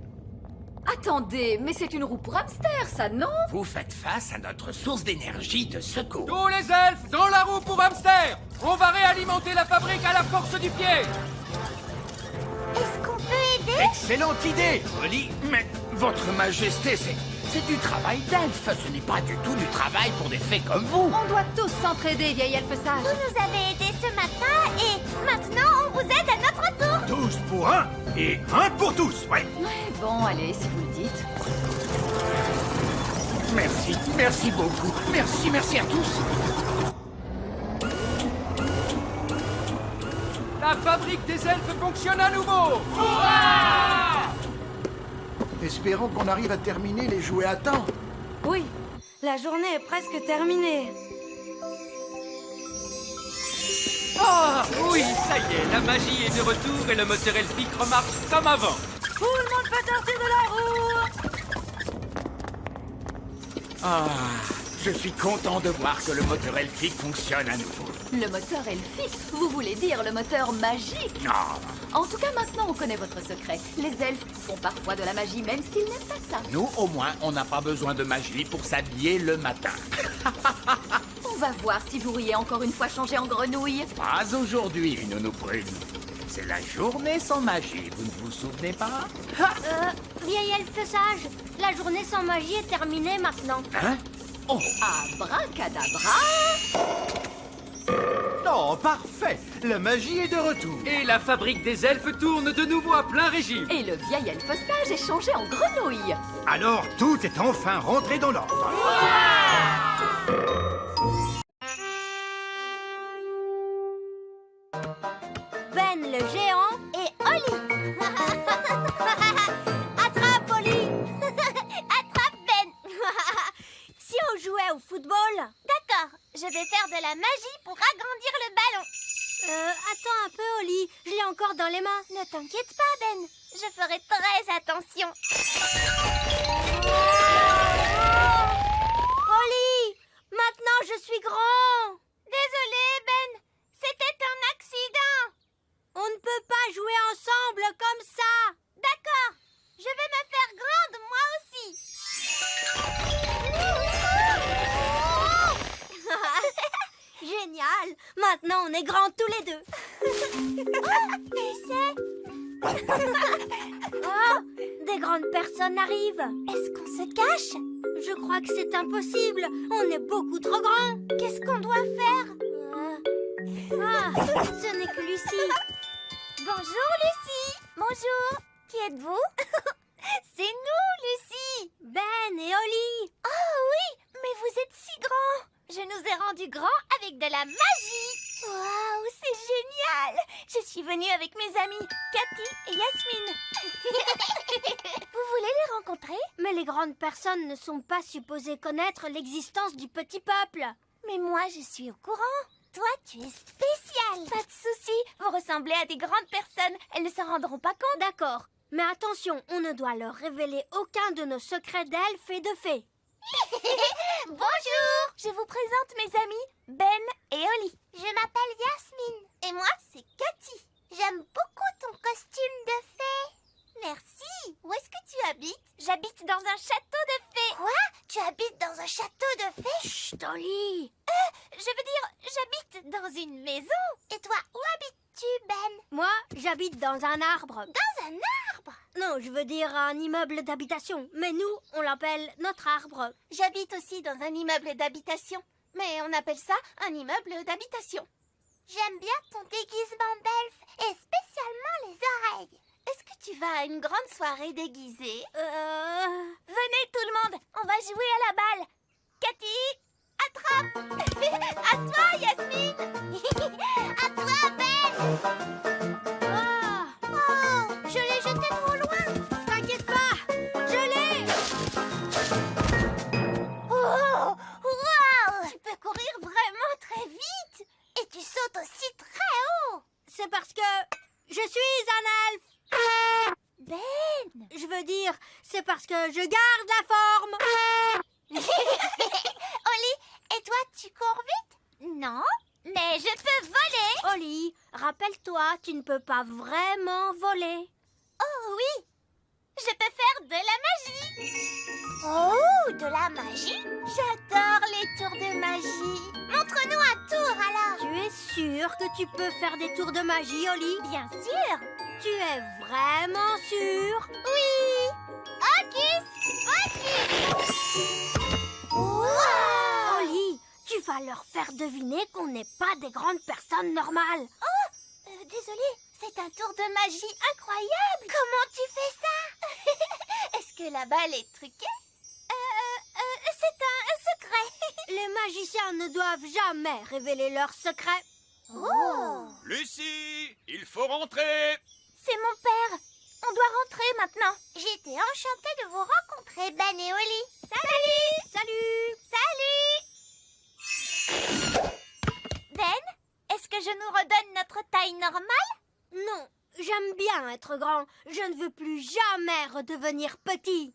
Attendez, mais c'est une roue pour hamster, ça, non? Vous faites face à notre source d'énergie de secours. Tous les elfes dans la roue pour hamster! On va réalimenter la fabrique à la force du pied! Est-ce qu'on peut aider? Excellente idée, Oli. Mais, votre majesté, c'est du travail d'elfe. Ce n'est pas du tout du travail pour des fées comme vous. On doit tous s'entraider, vieille elfe sage. Vous nous avez aidés ce matin et maintenant on vous aide à notre tour. 12 pour 1 et 1 pour tous, ouais. Ouais, bon, allez, si vous le dites. Merci, merci beaucoup. Merci, merci à tous. La fabrique des elfes fonctionne à nouveau! Hurrah! Espérons qu'on arrive à terminer les jouets à temps. Oui, la journée est presque terminée. Ah, oui, ça y est, la magie est de retour et le moteur elfique remarche comme avant. Tout le monde peut sortir de la roue. Ah, je suis content de voir que le moteur elfique fonctionne à nouveau. Le moteur elfique? Vous voulez dire le moteur magique? Non. En tout cas, maintenant, on connaît votre secret. Les elfes font parfois de la magie, même s'ils n'aiment pas ça. Nous, au moins, on n'a pas besoin de magie pour s'habiller le matin. On va voir si vous riez encore une fois changé en grenouille. Pas aujourd'hui, Nounou Prune. C'est la journée sans magie, vous ne vous souvenez pas? Vieille elfe sage, la journée sans magie est terminée maintenant. Hein? Oh! Abracadabra! Oh, parfait. La magie est de retour. Et la fabrique des elfes tourne de nouveau à plein régime. Et le vieil elfe sage est changé en grenouille. Alors, tout est enfin rentré dans l'ordre. Ben le géant et Oli. Attrape Oli. Attrape Ben. Si on jouait au football. D'accord, je vais faire de la magie pour agrandir le ballon. Attends un peu, Oli. Je l'ai encore dans les mains. Ne t'inquiète pas, Ben. Je ferai très attention. Oli, maintenant je suis grand. Désolé, Ben. C'était un accident. On ne peut pas jouer ensemble comme ça. D'accord. Je vais me faire grande, moi aussi. Génial. Maintenant on est grands tous les deux. Et c'est... Oh, des grandes personnes arrivent. Est-ce qu'on se cache? Je crois que c'est impossible. On est beaucoup trop grands. Qu'est-ce qu'on doit faire? Ce n'est que Lucie. Bonjour, Lucie. Bonjour. Qui êtes-vous? C'est nous, Lucie. Ben et Oli. Oh oui, mais vous êtes si grands. Je nous ai rendus grands avec de la magie. Waouh, c'est génial. Je suis venue avec mes amis, Cathy et Yasmine. Vous voulez les rencontrer? Mais les grandes personnes ne sont pas supposées connaître l'existence du petit peuple. Mais moi, je suis au courant. Toi, tu es spécial. Pas de souci. Vous ressemblez à des grandes personnes. Elles ne se rendront pas compte. D'accord. Mais attention, on ne doit leur révéler aucun de nos secrets d'elfes et de fées. Bonjour. Je vous présente mes amis, Ben et Oli. Je m'appelle Yasmine. Et moi, c'est Cathy. J'aime beaucoup ton costume de fée. Merci. Où est-ce que tu habites? J'habite dans un château de fées. Quoi? Tu habites dans un château de fées? Chut, Oli. Je veux dire, j'habite dans une maison. Et toi, où habites-tu, Ben? Moi, j'habite dans un arbre. Dans un arbre? Non, je veux dire un immeuble d'habitation. Mais nous, on l'appelle notre arbre. J'habite aussi dans un immeuble d'habitation. Mais on appelle ça un immeuble d'habitation. J'aime bien ton déguisement d'elfe et spécialement les oreilles. Est-ce que tu vas à une grande soirée déguisée? Venez tout le monde, on va jouer à la balle. Cathy, attrape. À toi, Yasmine. À toi, Ben. Oh, je l'ai jeté trop loin. T'inquiète pas, je l'ai. Oh, wow. Tu peux courir vraiment très vite. Et tu sautes aussi très haut. C'est parce que je suis un elfe. Ben. Je veux dire, c'est parce que je garde la forme. Oli, et toi, tu cours vite? Non, mais je peux voler. Oli, rappelle-toi, tu ne peux pas vraiment voler. Oh oui, je peux faire de la magie. Oh, de la magie? J'adore les tours de magie. Montre-nous un tour alors. Tu es sûr que tu peux faire des tours de magie, Oli? Bien sûr. Tu es vraiment sûr? Oui. Hocus pocus. Wow. Oli, tu vas leur faire deviner qu'on n'est pas des grandes personnes normales. Oh, désolée, c'est un tour de magie incroyable. Comment tu fais ça? Est-ce que la balle est truquée? C'est un secret. Les magiciens ne doivent jamais révéler leurs secrets. Oh. Lucie, il faut rentrer. C'est mon père. On doit rentrer maintenant. J'étais enchantée de vous rencontrer, Ben et Oli. Salut. Salut. Salut. Ben, est-ce que je nous redonne notre taille normale? Non, j'aime bien être grand. Je ne veux plus jamais redevenir petit.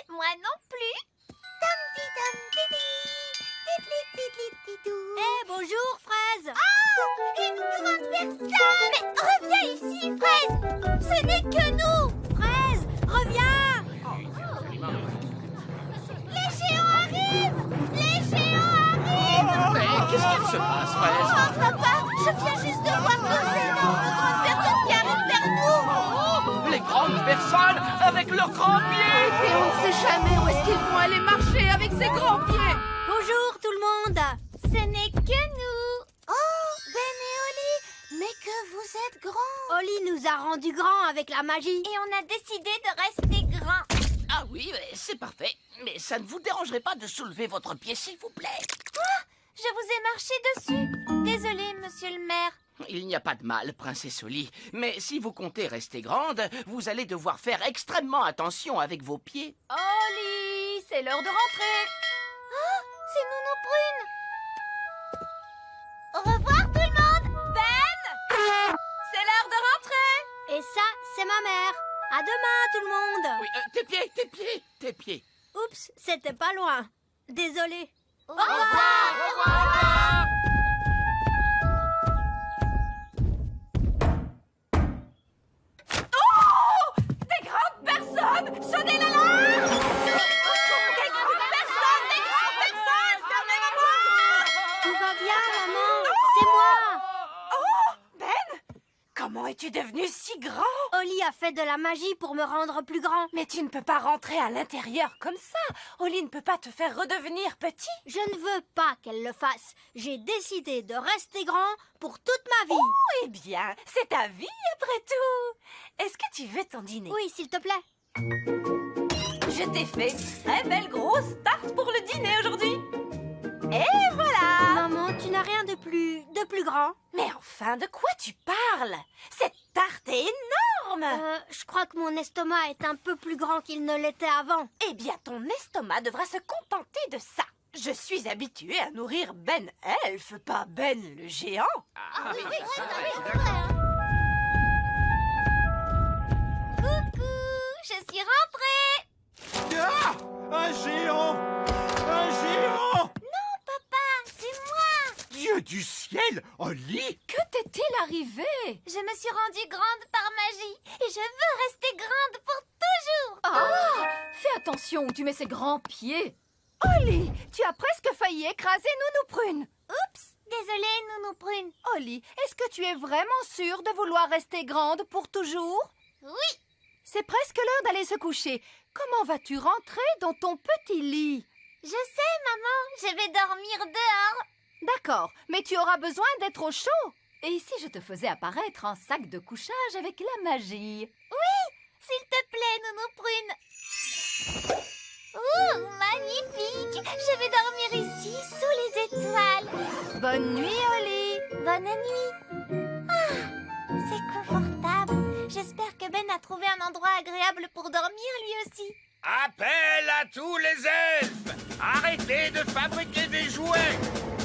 Moi non plus. Bonjour, Fraise. Oh, une grande personne. Mais reviens ici, Fraise. Ce n'est que nous. Fraise, reviens. Les géants arrivent. Les géants arrivent. Mais qu'est-ce qu'il se passe, Fraise? Oh, papa, je viens juste de voir deux énormes grandes personnes qui arrivent vers nous. Les grandes personnes avec leurs grands pieds! Et on ne sait jamais où est-ce qu'ils vont aller marcher avec ces grands pieds. Bonjour, tout le monde. Ce n'est que nous. Oh, Ben et Oli, mais que vous êtes grands. Oli nous a rendus grands avec la magie. Et on a décidé de rester grands. Ah oui, c'est parfait. Mais ça ne vous dérangerait pas de soulever votre pied, s'il vous plaît? Oh, je vous ai marché dessus. Désolé, monsieur le maire. Il n'y a pas de mal, princesse Oli. Mais si vous comptez rester grande, vous allez devoir faire extrêmement attention avec vos pieds. Oli, c'est l'heure de rentrer. Oh, c'est Nounou Brune. Au revoir tout le monde. c'est ma mère. À demain, tout le monde. Oui, tes pieds. Oups, c'était pas loin. Désolée. Au revoir. Oh! Des grandes personnes! Sonnez l'alarme! Des grandes personnes! Fermez la porte! Tout va bien, maman. C'est moi. Oh! Ben! Comment es-tu devenu si grand? Oli a fait de la magie pour me rendre plus grand. Mais tu ne peux pas rentrer à l'intérieur comme ça. Oli ne peut pas te faire redevenir petit. Je ne veux pas qu'elle le fasse. J'ai décidé de rester grand pour toute ma vie. Oh, eh bien, c'est ta vie après tout. Est-ce que tu veux ton dîner? Oui, s'il te plaît. Je t'ai fait une très belle grosse tarte pour le dîner aujourd'hui. Et voilà! Maman, tu n'as rien de plus grand. Mais enfin, de quoi tu parles? Cette tarte est énorme! Je crois que mon estomac est un peu plus grand qu'il ne l'était avant. Eh bien, ton estomac devra se contenter de ça. Je suis habituée à nourrir Ben Elf, pas Ben le géant. Oui, ça c'est vrai. Coucou, je suis rentrée. Ah! Un géant! Un géant! Non, papa, c'est moi. Dieu du ciel! Oli! Que t'est-il arrivé? Je me suis rendue grande par magie et je veux rester grande pour toujours. Ah! Fais attention où tu mets ces grands pieds. Oli, tu as presque failli écraser Nounou Prune. Oups, désolée, Nounou Prune. Oli, est-ce que tu es vraiment sûre de vouloir rester grande pour toujours? Oui. C'est presque l'heure d'aller se coucher. Comment vas-tu rentrer dans ton petit lit? Je sais, maman, je vais dormir dehors. D'accord, mais tu auras besoin d'être au chaud. Et si je te faisais apparaître un sac de couchage avec la magie? Oui, s'il te plaît, Nounou Prune. Ouh, magnifique. Je vais dormir ici, sous les étoiles. Bonne nuit, Oli. Bonne nuit. Ah, c'est confortable. J'espère que Ben a trouvé un endroit agréable pour dormir lui aussi. Appel à tous les elfes! Arrêtez de fabriquer des jouets!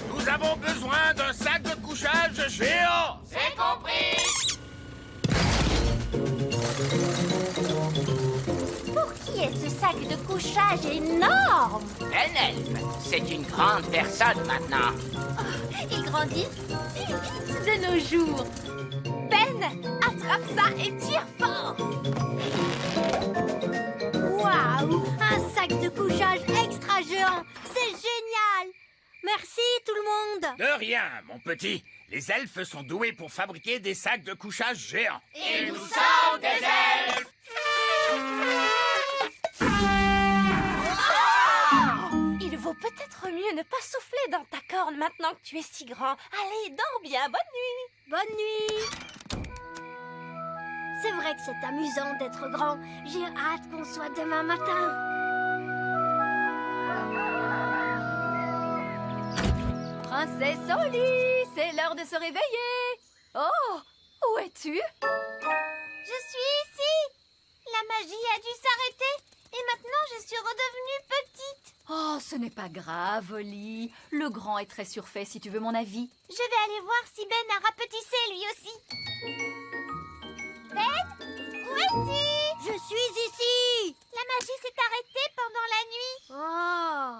Nous avons besoin d'un sac de couchage géant! C'est compris! Pour qui est ce sac de couchage énorme? Ben Elf, c'est une grande personne maintenant. Ils grandissent si vite de nos jours. Ben, attrape ça et tire fort! Waouh, un sac de couchage extra géant. C'est génial. Merci tout le monde. De rien, mon petit. Les elfes sont doués pour fabriquer des sacs de couchage géants. Et nous sommes des elfes! Il vaut peut-être mieux ne pas souffler dans ta corne maintenant que tu es si grand. Allez, dors bien, bonne nuit! Bonne nuit. C'est vrai que c'est amusant d'être grand. J'ai hâte qu'on soit demain matin. Princesse Oli, c'est l'heure de se réveiller. Oh, où es-tu? Je suis ici. La magie a dû s'arrêter et maintenant je suis redevenue petite. Oh, ce n'est pas grave, Oli. Le grand est très surfait, si tu veux mon avis. Je vais aller voir si Ben a rapetissé lui aussi. Ben, où es-tu? Je suis ici. La magie s'est arrêtée pendant la nuit. Oh.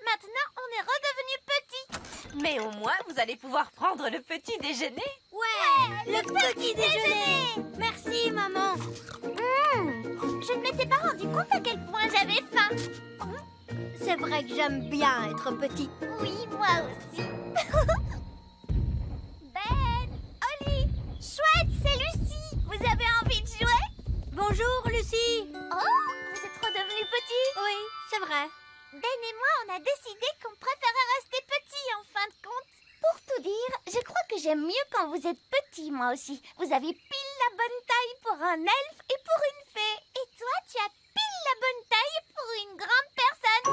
Maintenant, on est redevenu petit. Mais au moins, vous allez pouvoir prendre le petit déjeuner. Ouais, le petit déjeuner. Merci, maman. Je ne m'étais pas rendu compte à quel point j'avais faim. C'est vrai que j'aime bien être petit. Oui, moi aussi. Ben, Oli, chouette, c'est Lucie. Vous avez envie de jouer? Bonjour, Lucie. Oh, vous êtes redevenu petit? Oui, c'est vrai. Ben et moi, on a décidé qu'on préférait rester petit en fin de compte. Pour tout dire, je crois que j'aime mieux quand vous êtes petit, moi aussi. Vous avez pile la bonne taille pour un elfe et pour une fée. Et toi, tu as pile la bonne taille pour une grande personne.